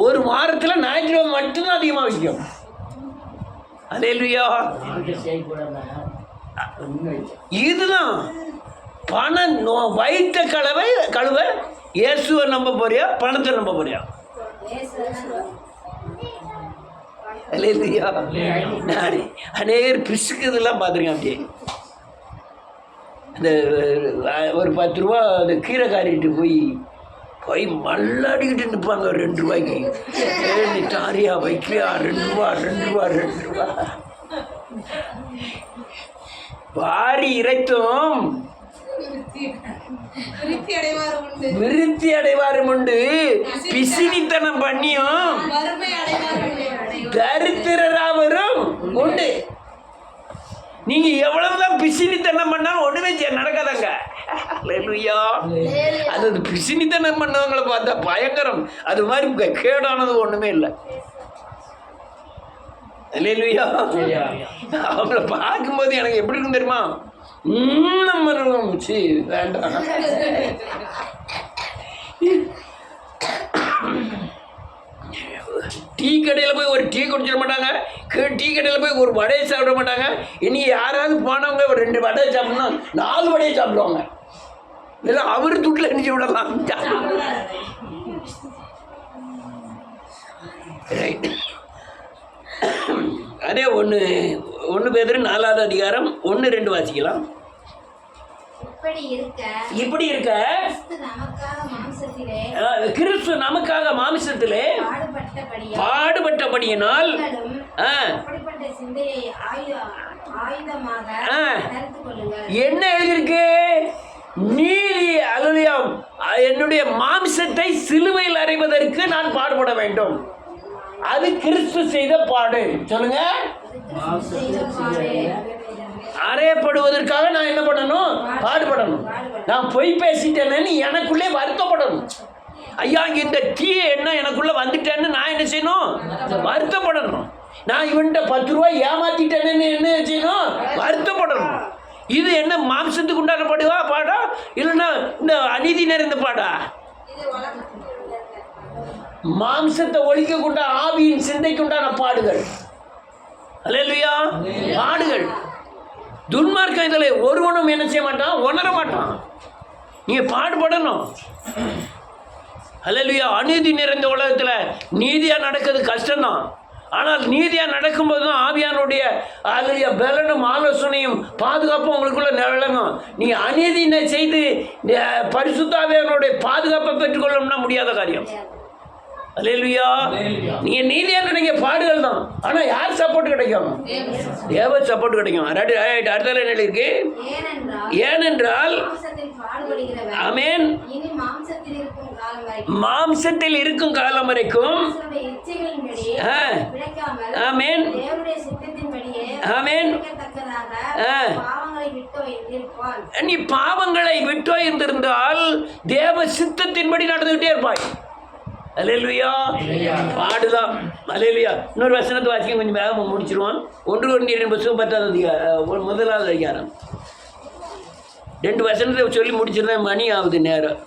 ஒரு வாரத்தில் ஞாயிற்றுக்கிழமை மட்டும்தான் அதிகமாக விற்கும். அல்லேலூயா. இதுதான் பணம் வைத்த கழுவ இயேசுவை நம்ப போறியா, பணத்தை நம்ப போறியா? அல்லேலூயா. அநேகர் பிசுக்குதெல்லாம் பார்த்துருக்கேன். அப்படியே இந்த ஒரு 10 ரூபா அந்த கீரை காரிட்டு போய் மல்லாடிக்கிட்டு நிற்பாங்க 2 ரூபாய்க்கு. நீ தாரியா வைக்கிறியா? 2 ரூபா 2 ரூபா 2 ரூபா வாரி இறைத்தும் விருத்தி அடைவாரும் உண்டு, பிசினித்தனம் பண்ணியும் தரித்திரராவரும் உண்டு. நீங்க எவ்வளவுதான் பிசினித்தனம் பண்ணாலும் ஒண்ணுமே நடக்காதாங்க. அது பிசினித்தனம் பண்ணவங்களை பார்த்தா பயங்கரம். அது மாதிரி கேடானது ஒண்ணுமே இல்லை. அல்லேலூயா. அவங்கள பார்க்கும்போது எனக்கு எப்படி இருக்கும் தெரியுமா? நம்ம வேண்டாம். டீ கடையில் போய் ஒரு டீ குடிச்சிட மாட்டாங்க. டீ கடையில் போய் ஒரு வடையை சாப்பிட மாட்டாங்க. இனி யாராவது போனவங்க ஒரு 2 வடையை சாப்பிடணும்னா 4 வடையை சாப்பிடுவாங்க. இல்லை அவர் துட்டில் எரிஞ்சு விடலாம். ரைட். அதே 1 பேதுரு 4வது அதிகாரம் 1-2 வாசிக்கலாம். இப்படி இருக்க கிறிஸ்து நமக்காக மாம்சத்திலே பாடுபட்டபடியினால் என்ன எழுதியிருக்கு? நீதி அலுவலியம் என்னுடைய மாம்சத்தை சிலுவையில் அறைவதற்கு நான் பாடுபட வேண்டும். அது கிறிஸ்து செய்த பாடு. சொல்லுங்க. அறையப்படுவதற்காக நான் என்ன பண்ணணும்? பாடுபடணும். நான் பொய் பேசிட்டேன்னு எனக்குள்ளே வருத்தப்படணும். ஐயா இந்த தீ என்ன எனக்குள்ள வந்துட்டேன்னு நான் என்ன செய்யணும்? வருத்தப்படணும். நான் இவன்கிட்ட 10 ரூபாய் ஏமாத்திட்டேன்னு என்ன செய்யணும்? வருத்தப்படணும். இது என்ன மாம்சத்துக்கு உண்டான பாடா இல்லைன்னா இந்த அநீதி நிறைந்த பாடா? மாம்சத்தை ஒழிக்க கொண்ட ஆவியின் சிந்தைக்குண்டான பாடுகள். அல்லேலூயா. பாடுகள். துன்மார்க்கம் இதில் ஒருவனும் என்ன செய்ய மாட்டான்? உணர மாட்டான். நீங்க பாடுபடணும். அல்லேலூயா. அநீதி நிறைந்த உலகத்தில் நீதியாக நடக்கிறது கஷ்டம்தான். ஆனால் நீதியாக நடக்கும்போது தான் ஆவியானுடைய அல்லேலூயா பலனும் ஆலோசனையும் பாதுகாப்பும் உங்களுக்குள்ள விளங்கும். நீங்கள் அநீதியை செய்து பரிசுத்த ஆவியானுடைய பாதுகாப்பை பெற்றுக்கொள்ளணும்னா முடியாத காரியம். அல்லேலூயா. நீங்க நீதியா நினைக்க பாடுகள் தான். ஆனா யார் சப்போர்ட் கிடைக்கும்? தேவ சப்போர்ட் கிடைக்கும். அடுத்த என்ன இருக்கு? ஏனென்றால் ஆமென் மாம்சத்தில் இருக்கும் காலம் வரைக்கும் ஆமென் ஆமென் நீ பாவங்களை விட்டோ இருந்திருந்தால் தேவ சித்தத்தின்படி நடந்துகிட்டே இருப்பாய். அல்லேலூயா. பாடுதான். அல்லேலூயா. இன்னொரு வசனத்தை வாசிக்க கொஞ்சம் வேகமாக முடிச்சிருவான். 1 கொரிந்தியர் 10வது அதிகாரம் 1வது அதிகாரம் 2 வசனத்தை சொல்லி முடிச்சிருந்தேன். மணி ஆகுது நேரம்.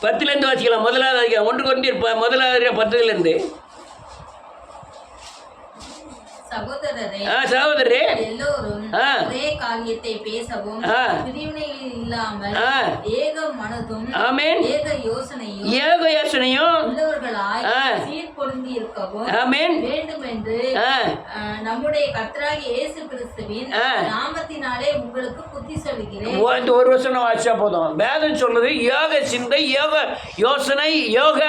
10லேருந்து வாசிக்கலாம். 1வது அதிகாரம் 1 கொரிந்தியர் 1வது 10லேருந்து. சகோதரரே எல்லோரும் ஒரே காரியத்தை பேசவும் பிரிவினைகள் இல்லாமல் ஏக மனதும் ஏக யோசனையும் உள்ளவர்களாய் சீர்பொருந்தி இருக்கவும் வேண்டும் என்று நம்முடைய கர்த்தராகிய இயேசு கிறிஸ்துவின் நாமத்தினாலே உங்களுக்கு புத்தி சொல்கிறேன். ஒரு வசனம் வாசிச்சா போதும். வேதம் சொல்லுது யோக சிந்தை, யோக யோசனை, யோக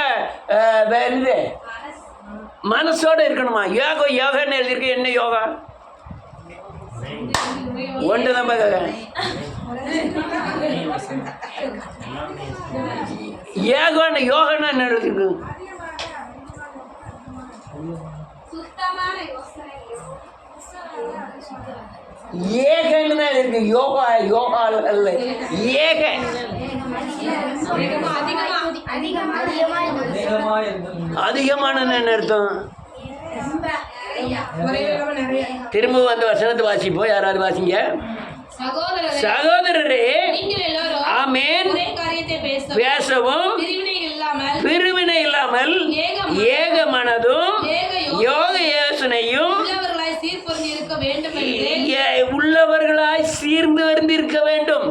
மனசோட இருக்கணுமா? யோகன்னு எழுதியிருக்கு. என்ன யோகா? ஒன்று தான் யோகன்னு என்ன எழுதிருக்கு? ஏகன்னு தான் இருக்கு. யோகா அல்ல, ஏக. அதிகமான என்ன அர்த்தம்? திரும்பவும் அந்த வசனத்தை வாசிப்போம். யாராவது வாசிங்க. சகோதரரே, ஆமென், பேசவும் பிரிவினை இல்லாமல் ஏக மனதும் யோக யோசனையும் உள்ளவர்களாய் சீர்ந்து இருக்க வேண்டும்.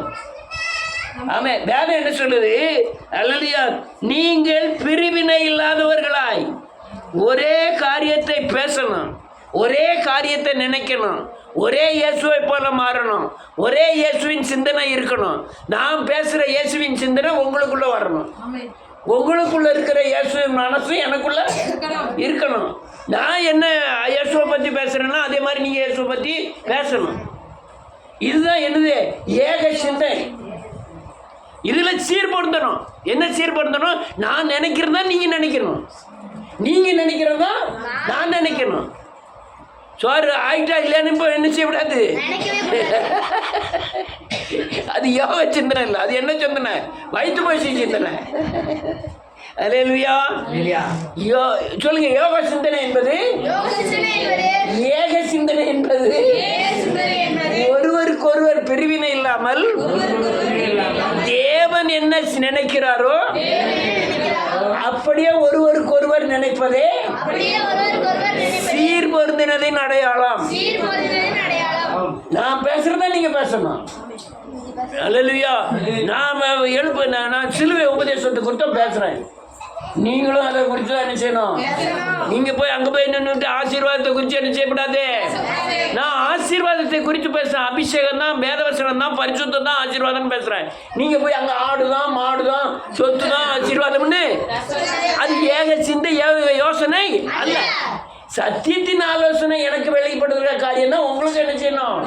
ஆமே, வேதம் என்ன சொல்லுது? அல்லேலூயா. நீங்கள் பிரிவினை இல்லாதவர்களாய் ஒரே காரியத்தை பேசணும், ஒரே காரியத்தை நினைக்கணும், ஒரே இயேசுவை போல மாறணும், ஒரே இயேசுவின் சிந்தனை இருக்கணும். நான் பேசுகிற இயேசுவின் சிந்தனை உங்களுக்குள்ள வரணும். உங்களுக்குள்ள இருக்கிற இயேசுவின் மனசு எனக்குள்ள இருக்கணும். நான் என்ன இயேசுவை பற்றி பேசுகிறேன்னா அதே மாதிரி நீங்கள் இயேசுவை பற்றி பேசணும். இதுதான் என்னது? ஏக சிந்தனை. இதில் சீர்படுத்தணும். என்ன சீர்படுத்தணும்? நான் நினைக்கிறதா நீங்கள் நினைக்கணும், நீங்கள் நினைக்கிறதா நான் நினைக்கணும். சோறு ஆகிட்டா இல்லைன்னு இப்போ என்ன செய்யக்கூடாது. அது யோக சிந்தனை இல்லை, அது என்ன சிந்தனை? வயிற்று போய் சிந்தனை. அல்லேலூயா. சொல்லுங்க. யோக சிந்தனை என்பது, ஏக சிந்தனை என்பது ஒருவருக்கொருவர் பிரிவினை இல்லாமல் தேவன் என்ன நினைக்கிறாரோ அப்படியே ஒருவருக்கொருவர் நினைப்பதே சீர்பொருந்தினதின் அடையாளம். நான் பேசுறதா நீங்க பேசணும். அல்லேலூயா. நான் சிலுவை உபதேசத்தை குறித்து பேசுறேன், நீங்களும் அதை குறித்து என்ன செய்யணும்? நீங்க போய் அங்க போய் நின்றுட்டு ஆசீர்வாதத்தை குறித்து என்ன செய்யக்கூடாது. நான் ஆசீர்வாதத்தை குறித்து பேசுறேன். அபிஷேகம் தான், வேதவசனம் தான், பரிசுத்தம் தான் ஆசீர்வாதம் பேசுறேன். நீங்க போய் அங்க ஆடுதான், மாடுதான், சொத்து தான் ஆசீர்வாதம்னு, அது ஏக சிந்தை, ஏக யோசனை அல்ல. சத்தியத்தின் ஆலோசனை எனக்கு வெளிப்படுத்துகிற காரியம் தான் உங்களுக்கு என்ன செய்யணும்?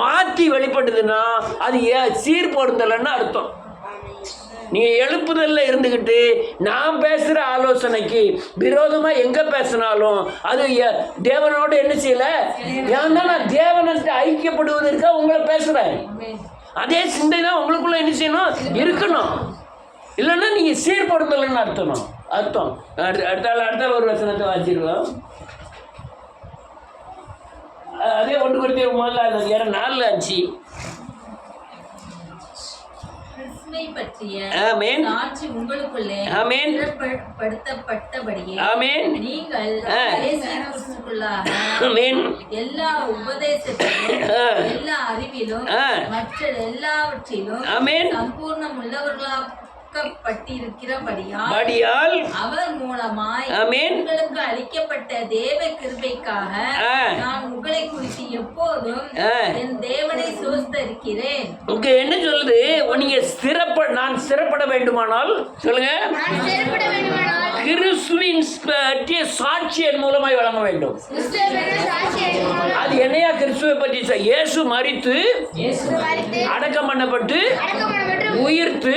மாற்றி வெளிப்படுதுன்னா அது சீர்பொருந்தலைன்னு அர்த்தம். நீங்கள் எழுப்புதலில் இருந்துக்கிட்டு நான் பேசுகிற ஆலோசனைக்கு விரோதமாக எங்கே பேசினாலும் அது தேவனோடு என்ன செய்யலை. ஏன்னா நான் தேவன்கிட்ட ஐக்கியப்படுவதற்காக உங்களை பேசுகிறேன். அதே சிந்தை தான் உங்களுக்குள்ளே என்ன செய்யணும்? இருக்கணும். இல்லைன்னா நீங்கள் சீர்படுத்தலைன்னு அர்த்தம். அடுத்தால ஒரு வசனத்தை வாசிடுவோம். அதே 1 Corinthians 4:5. எல்லா உபதேசத்திலும் எல்லா அறிவிலும் மற்ற எல்லாவற்றிலும் சம்பூர்ணம் உள்ளவர்களாக்கப்பட்டிருக்கிறபடியால் அவர் மூலமாய் உங்களுக்கு அளிக்கப்பட்ட தேவ கிருபைக்காக நான் உங்களை குறித்து எப்போதும் என் தேவனை ஸ்தோத்திரிக்கிறேன். என்ன சொல்லுது? நீங்க நான் சிறப்பட வேண்டுமானால் சொல்லுங்க, கிறிஸ்துவின் சாட்சியின் மூலமாய் வழங்க வேண்டும். அது என்னையா? கிறிஸ்துவை பற்றி. இயேசு மரித்து அடக்கம் பண்ணப்பட்டு உயிர்த்து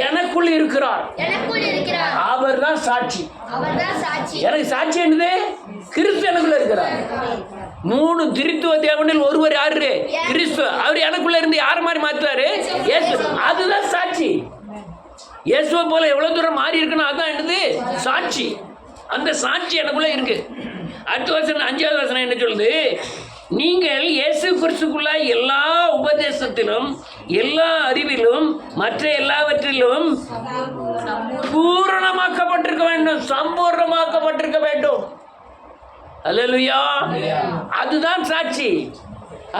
எனக்குள் இருக்கிறார். அவர் தான் சாட்சி. எனக்கு சாட்சி என்னது? கிறிஸ்து எனக்குள்ள இருக்கிறார். 3 திரித்துவ தேவனில் ஒருவர் யாரு? கிறிஸ்து. அவர் எனக்குள்ள இருந்து யார் மாதிரி மாத்துறாரு? இயேசு. அதுதான் சாட்சி. இயேசுவை போல எவ்வளவு தூரம் மாறி இருக்கணும், அதுதான் என்னது? சாட்சி. அந்த சாட்சி எனக்குள்ள இருக்கு. அடுத்த வசனம் 5வது வசனம் என்ன சொல்லுது? நீங்கள் இயேசு கிறிஸ்துக்குள்ள எல்லா உபதேசத்திலும் எல்லா அறிவிலும் மற்ற எல்லாவற்றிலும் பூரணமாக்கப்பட்டிருக்க வேண்டும், சம்பூர்ணமாக்கப்பட்டிருக்க வேண்டும். அல்லேலூயா. அதுதான் சாட்சி.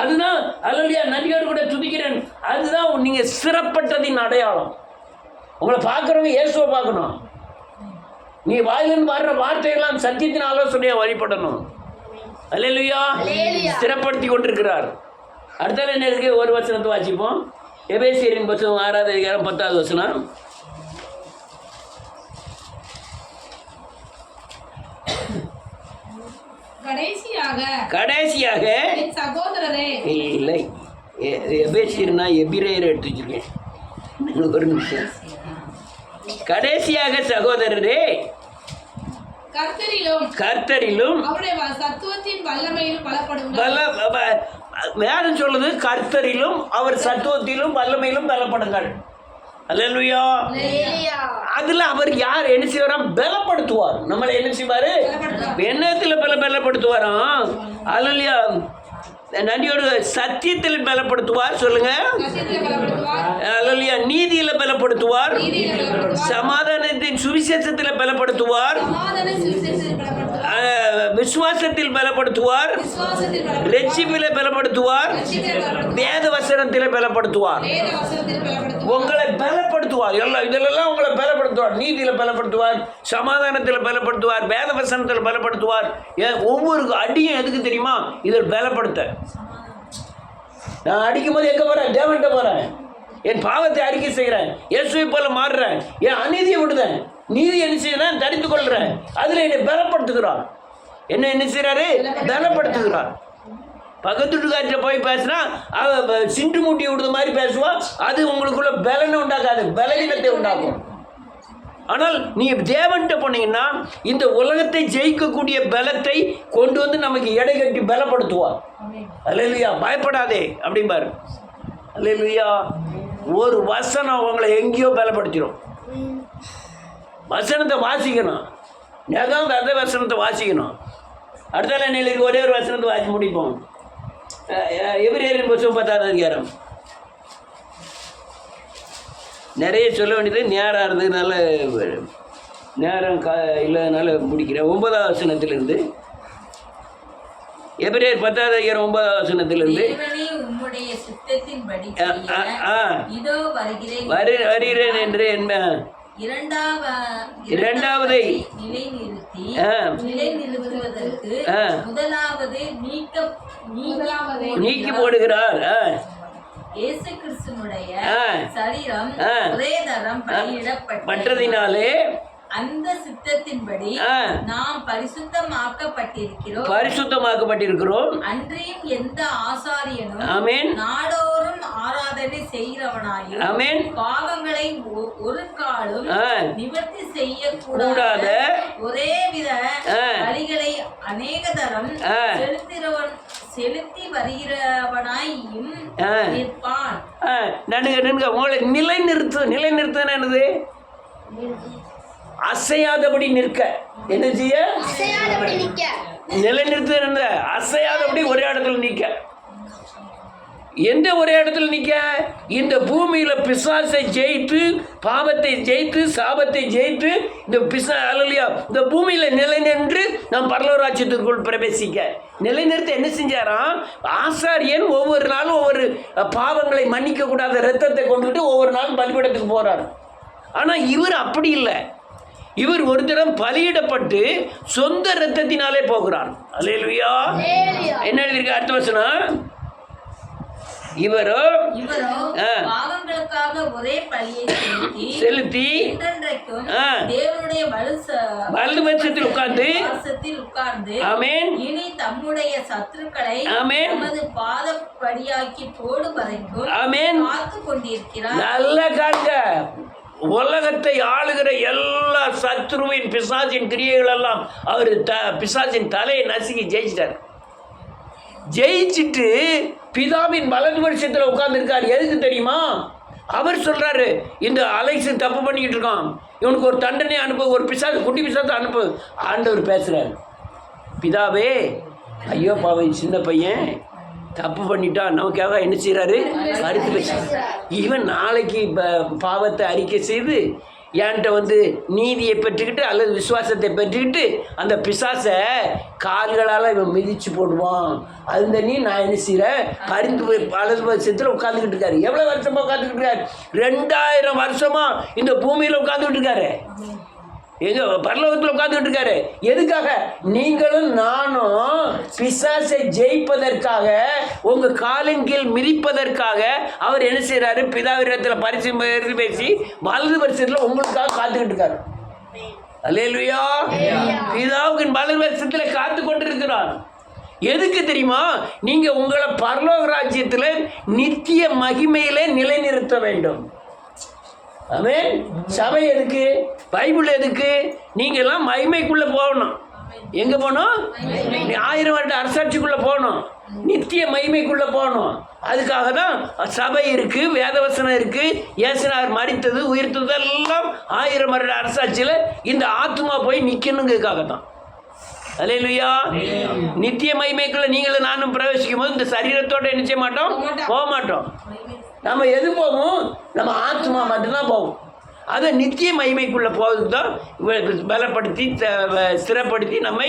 அதுதான் அல்லேலூயா. நன்றியோடு கூட துதிக்கிறேன். அதுதான் நீங்க சிறப்பட்டதின் அடையாளம். உங்களை பார்க்குறவங்க இயேசுவை பார்க்கணும். நீ வாயிலிருந்து வர்ற வார்த்தையெல்லாம் சத்தியத்தின் ஆலோசனையை வழிபடணும். அல்லேலூயா. ஸ்திரப்படுத்தி கொண்டிருக்கிறார். அடுத்தால என்ன இருக்கு? ஒரு வசனத்தை வாசிப்போம். எபேசியரின் புத்தகம் 6வது அதிகாரம் 10வது வசனம். கடைசியாக சகோதரரே, இல்லை, எபேசியர்னா எபிரேயர் எடுத்து வச்சிருக்கேன். ஒரு நிமிஷம். கடைசியாக சகோதரரே, கர்த்தரிலும் வேதம் சொல்லுது, கர்த்தரிலும் அவர் சத்துவத்திலும் வல்லமையிலும் பலப்படுங்கள். அல்லேலூயா. அதுல அவர் யார் என்ன செய்வாராம்? பலப்படுத்துவார். நம்மளை என்ன செய்வாரு? எண்ணத்துல பலப்படுத்துவாராம். அல்லேலூயா. நன்றியோடு சத்தியத்தில் பலப்படுத்துவார். சொல்லுங்க. அல்லேலூயா. நீதியில பலப்படுத்துவார். சமாதானத்தின் சுவிசேஷத்தில் பலப்படுத்துவார். விசுவாசத்தில் பலப்படுத்துவார். ரட்சிப்பில பலப்படுத்துவார். வேத வசனத்தில் பலப்படுத்துவார். உங்களை பலப்படுத்துவார். எல்லாம் இதெல்லாம் உங்களை பலப்படுத்துவார். நீதியில பலப்படுத்துவார். சமாதானத்தில் பலப்படுத்துவார். வேத வசனத்தில் பலப்படுத்துவார். ஒவ்வொரு அடியும் எதுக்கு தெரியுமா? இதில் பலப்படுத்த. நான் அடிக்கும் போது எங்க போறேன்? தேவன்கிட்ட போறேன். என் பாவத்தை அறிக்கை செய்கிறேன். இயேசுவை போல மாறுறேன். என் அநீதியை விடுதேன். நீதி என்ன செய்யறேன்? தடுத்து கொள்றேன். அதுல என்னை பலப்படுத்துகிறார். என்ன செய்யறாரு? பலப்படுத்துகிறார். பக்கத்து வீட்டுக்கார்ட்ட போய் பேசினா அவ சிண்டு மூட்டி விடுற மாதிரி பேசுவா. அது உங்களுக்குள்ள பலனை உண்டாக்காது, பலவீனத்தை உண்டாக்கும். ஆனால் நீங்க தேவன்கிட்ட போனீங்கன்னா இந்த உலகத்தை ஜெயிக்கக்கூடிய பலத்தை கொண்டு வந்து நமக்கு எடை கட்டி பலப்படுத்துவார். அல்லேலூயா. பயப்படாதே அப்படிம்பாரு. அல்லேலூயா. ஒரு வசனம் உங்களை எங்கேயோ பலப்படுத்திடும். வசனத்தை வாசிக்கணும். நேரம் வேத வசனத்தை வாசிக்கணும். அடுத்த நிலைக்கு ஒரே ஒரு வசனத்தை வாசி முடிப்போம். எபிரேயரின் புத்தகம் 10ஆம் அதிகாரம். நிறைய சொல்ல வேண்டியது நேரம் இருந்ததுனால நேரம் இல்லாதனால முடிக்கிறேன். 9ஆம் வசனத்திலிருந்து. எபிரேயர் 10ஆம் அதிகாரம் 9ஆம் வசனத்திலிருந்து. வருகிறேன் என்று என்ன இரண்டாவதை நீக்கி போடுகிறார். இயேசு கிறிஸ்துவினுடைய சரீரம் ஒரே தரம் பட்டதினாலே அந்த சித்தத்தின்படி நாம் பரிசுத்தமாக்கப்பட்டிருக்கிறோம். அன்றியும் எந்த ஆசாரியனும் நாடோறும் ஆராதனை செய்கிறவனாயும் பாவங்களை ஒரு காலும் நிவர்த்தி செய்யக்கூடாத ஒரே வித பலிகளை அநேக தரம் செலுத்தி வருகிறவனாயும் நிற்பான். உங்களை நிலைநிறுத்த என்னது? அசையாதபடி நிற்க. என்ன செய்ய? நிலைநிறுத்த. அசையாதபடி ஒரே இடத்துல நிற்க. எந்த ஒரே இடத்துல நிற்க? இந்த பூமியில பிசாசை ஜெயித்து, பாவத்தை ஜெயித்து, சாபத்தை ஜெயித்து, இந்த இந்த பூமியில நிலை நின்று நாம் பரலோக ராஜ்யத்திற்குள் பிரவேசிக்க நிலைநிறுத்த என்ன செஞ்சாராம்? ஆசாரியன் ஒவ்வொரு நாளும் ஒவ்வொரு பாவங்களை மன்னிக்க கூடாத இரத்தத்தை கொண்டுட்டு ஒவ்வொரு நாளும் பலிபீடத்துக்கு போறார். ஆனா இவர் அப்படி இல்லை. இவர் ஒரு தரம் பலியிடப்பட்டு சொந்த இரத்தத்தினாலே போகிறார். அல்லேலூயா. என்ன எழுதியிருக்கு அடுத்த வசனம்? இவரோ பாவங்களுக்காக ஒரே பலியை செலுத்தி தேவனுடைய வலது பட்சத்தில் உட்கார்ந்து ஆமென் இனி தம்முடைய சத்துருக்களை தமது பாதப்படியாக்கி போடும் வரைக்கும் ஆமென் காத்துக் கொண்டிருக்கிறார். நல்ல காண்க. உலகத்தை ஆளுகிற எல்லா சத்ருவின் பிசாசின் கிரியைகள் எல்லாம் அவர் பிசாசின் தலையை நசுக்கி ஜெயிச்சிட்டார். ஜெயிச்சுட்டு பிதாவின் வலது வருஷத்தில் உட்கார்ந்துருக்கார். எதுக்கு தெரியுமா? அவர் சொல்றாரு, இந்த அலெக்ஸ் தப்பு பண்ணிக்கிட்டு இருக்கான், இவனுக்கு ஒரு தண்டனை அனுப்பு, ஒரு பிசாசு குட்டி பிசாசு அனுப்பு. ஆண்டவர் பேசுறாரு, பிதாவே ஐயோ பாவம் சின்ன பையன் தப்பு பண்ணிட்டா, நமக்காக என்ன செய்கிறாரு? மறுத்து வச்சு இவன் நாளைக்கு பாவத்தை அறிக்கை செய்து என்கிட்ட வந்து நீதியை பெற்றுக்கிட்டு அல்லது விசுவாசத்தை பெற்றுக்கிட்டு அந்த பிசாசை கால்களால் இவன் மிதிச்சு போடுவான். அந்த நான் என்ன செய்கிறேன்? பரிந்து வலது வருஷத்தில் உட்காந்துக்கிட்டு இருக்காரு. எவ்வளோ வருஷமாக உட்காந்துக்கிட்டு இருக்காரு? 2000 வருஷமாக இந்த பூமியில் உட்காந்துக்கிட்டு இருக்காரு. எங்க பரலோகத்தில் உட்கார்ந்துட்டு இருக்காரு. எதுக்காக? நீங்களும் நானும் பிசாசை ஜெயிப்பதற்காக, உங்க காலின் கீழ் மிதிப்பதற்காக அவர் என்ன செய்யறாரு? பிதாவிடத்தில் பரிசு பேசி வலது வருஷத்துல உங்களுக்காக காத்துக்கிட்டு இருக்காரு. அல்லேலூயா. பிதாவுக்கு வலது வருஷத்துல காத்து கொண்டு இருக்கிறார். எதுக்கு தெரியுமா? நீங்க உங்களை பரலோக ராஜ்யத்துல நித்திய மகிமையிலே நிலைநிறுத்த வேண்டும். ஆமென். சபை எதுக்கு? பைபிள் எதுக்கு? நீங்க எல்லாம் மகிமைக்குள்ள போகணும். எங்க போகணும்? 1000 வருட அரசாட்சிக்குள்ள போகணும். நித்திய மகிமைக்குள்ளே போகணும். அதுக்காக தான் சபை இருக்குது, வேதவசனம் இருக்குது, இயேசுநாதர் மரித்தது உயிர்த்தது எல்லாம் 1000 வருட அரசாட்சியில் இந்த ஆத்மா போய் நிற்கணுங்கிறதுக்காக தான். அல்லேலூயா. நித்திய மகிமைக்குள்ள நீங்களும் நானும் பிரவேசிக்கும் போது இந்த சரீரத்தோட என்ன செய்ய மாட்டோம், போக மாட்டோம். நம்ம எது போவோம், நம்ம ஆத்மா மட்டும்தான் போவோம். அதை நித்திய மகிமைக்குள்ளே போகிறது தான் பலப்படுத்தி ஸ்திரப்படுத்தி நம்மை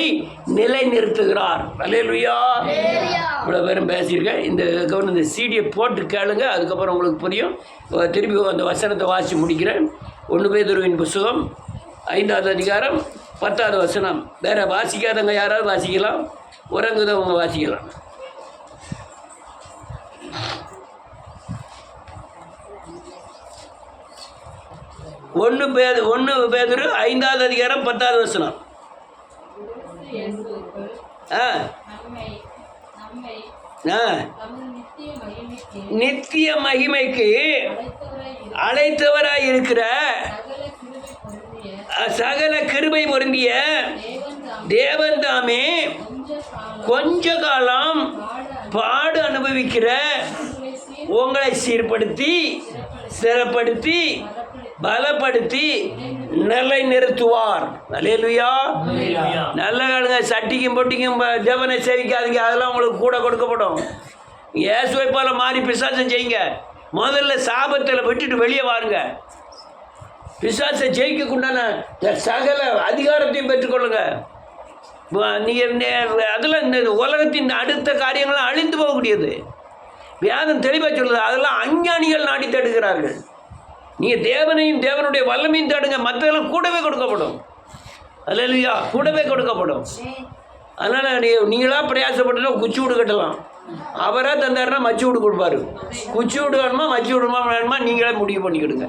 நிலைநிறுத்துகிறார். அல்லேலூயா. இவ்வளோ பேரும் பேசியிருக்கேன். இந்த சீடியை போட்டு கேளுங்க, அதுக்கப்புறம் உங்களுக்கு புரியும். திருப்பி அந்த வசனத்தை வாசி முடிக்கிறேன். 1 பேதுருவின் புஸ்தகம் 5வது அதிகாரம் 10வது வசனம். வேற வாசிக்காதவங்க யாராவது வாசிக்கலாம், உறங்குதவங்க வாசிக்கலாம். 1 பேதுரு 5வது அதிகாரம் 10வது வசனம். நித்திய மகிமைக்கு அழைத்தவராய் இருக்கிற சகல கிருபை பொருந்திய தேவன் தாமே கொஞ்ச காலம் பாடு அனுபவிக்கிற உங்களை சீர்படுத்தி ஸ்திரப்படுத்தி பலப்படுத்தி நிலை நிறுத்துவார். அல்லேலூயா. நல்ல காலங்க. சட்டிக்கும் பொட்டிக்கும் தேவனை சேவிக்காதீங்க, அதெல்லாம் உங்களுக்கு கூட கொடுக்கப்படும். இயேசுவை போல மாறி பிசாசம் செய்யுங்க. முதல்ல சாபத்தில் விட்டுட்டு வெளியே வாருங்க. பிசாசை ஜெயிக்கக்குண்டான சகல அதிகாரத்தையும் பெற்றுக்கொள்ளுங்க. நீங்கள் அதெல்லாம் இந்த உலகத்தின் அடுத்த காரியங்கள்லாம் அழிந்து போகக்கூடியது. வேதம் தெளிவாக சொல்லுது, அதெல்லாம் அஞ்ஞானிகள் நாடி தடுக்கிறார்கள். நீங்கள் தேவனையும் தேவனுடைய வல்லமையும் தேடுங்க, மற்றதெல்லாம் கூடவே கொடுக்கப்படும். அல்லேலூயா. கூடவே கொடுக்கப்படும். அதனால் நீங்களாக பிரயாசப்பட்டுனா குச்சி வீடு கட்டலாம். அவராக தந்தாருன்னா மச்சி வீடு கொடுப்பாரு. குச்சி வீடு வேணுமா மச்சி வீடுமா வேணுமா நீங்களே முடிவு பண்ணிக்கிடுங்க.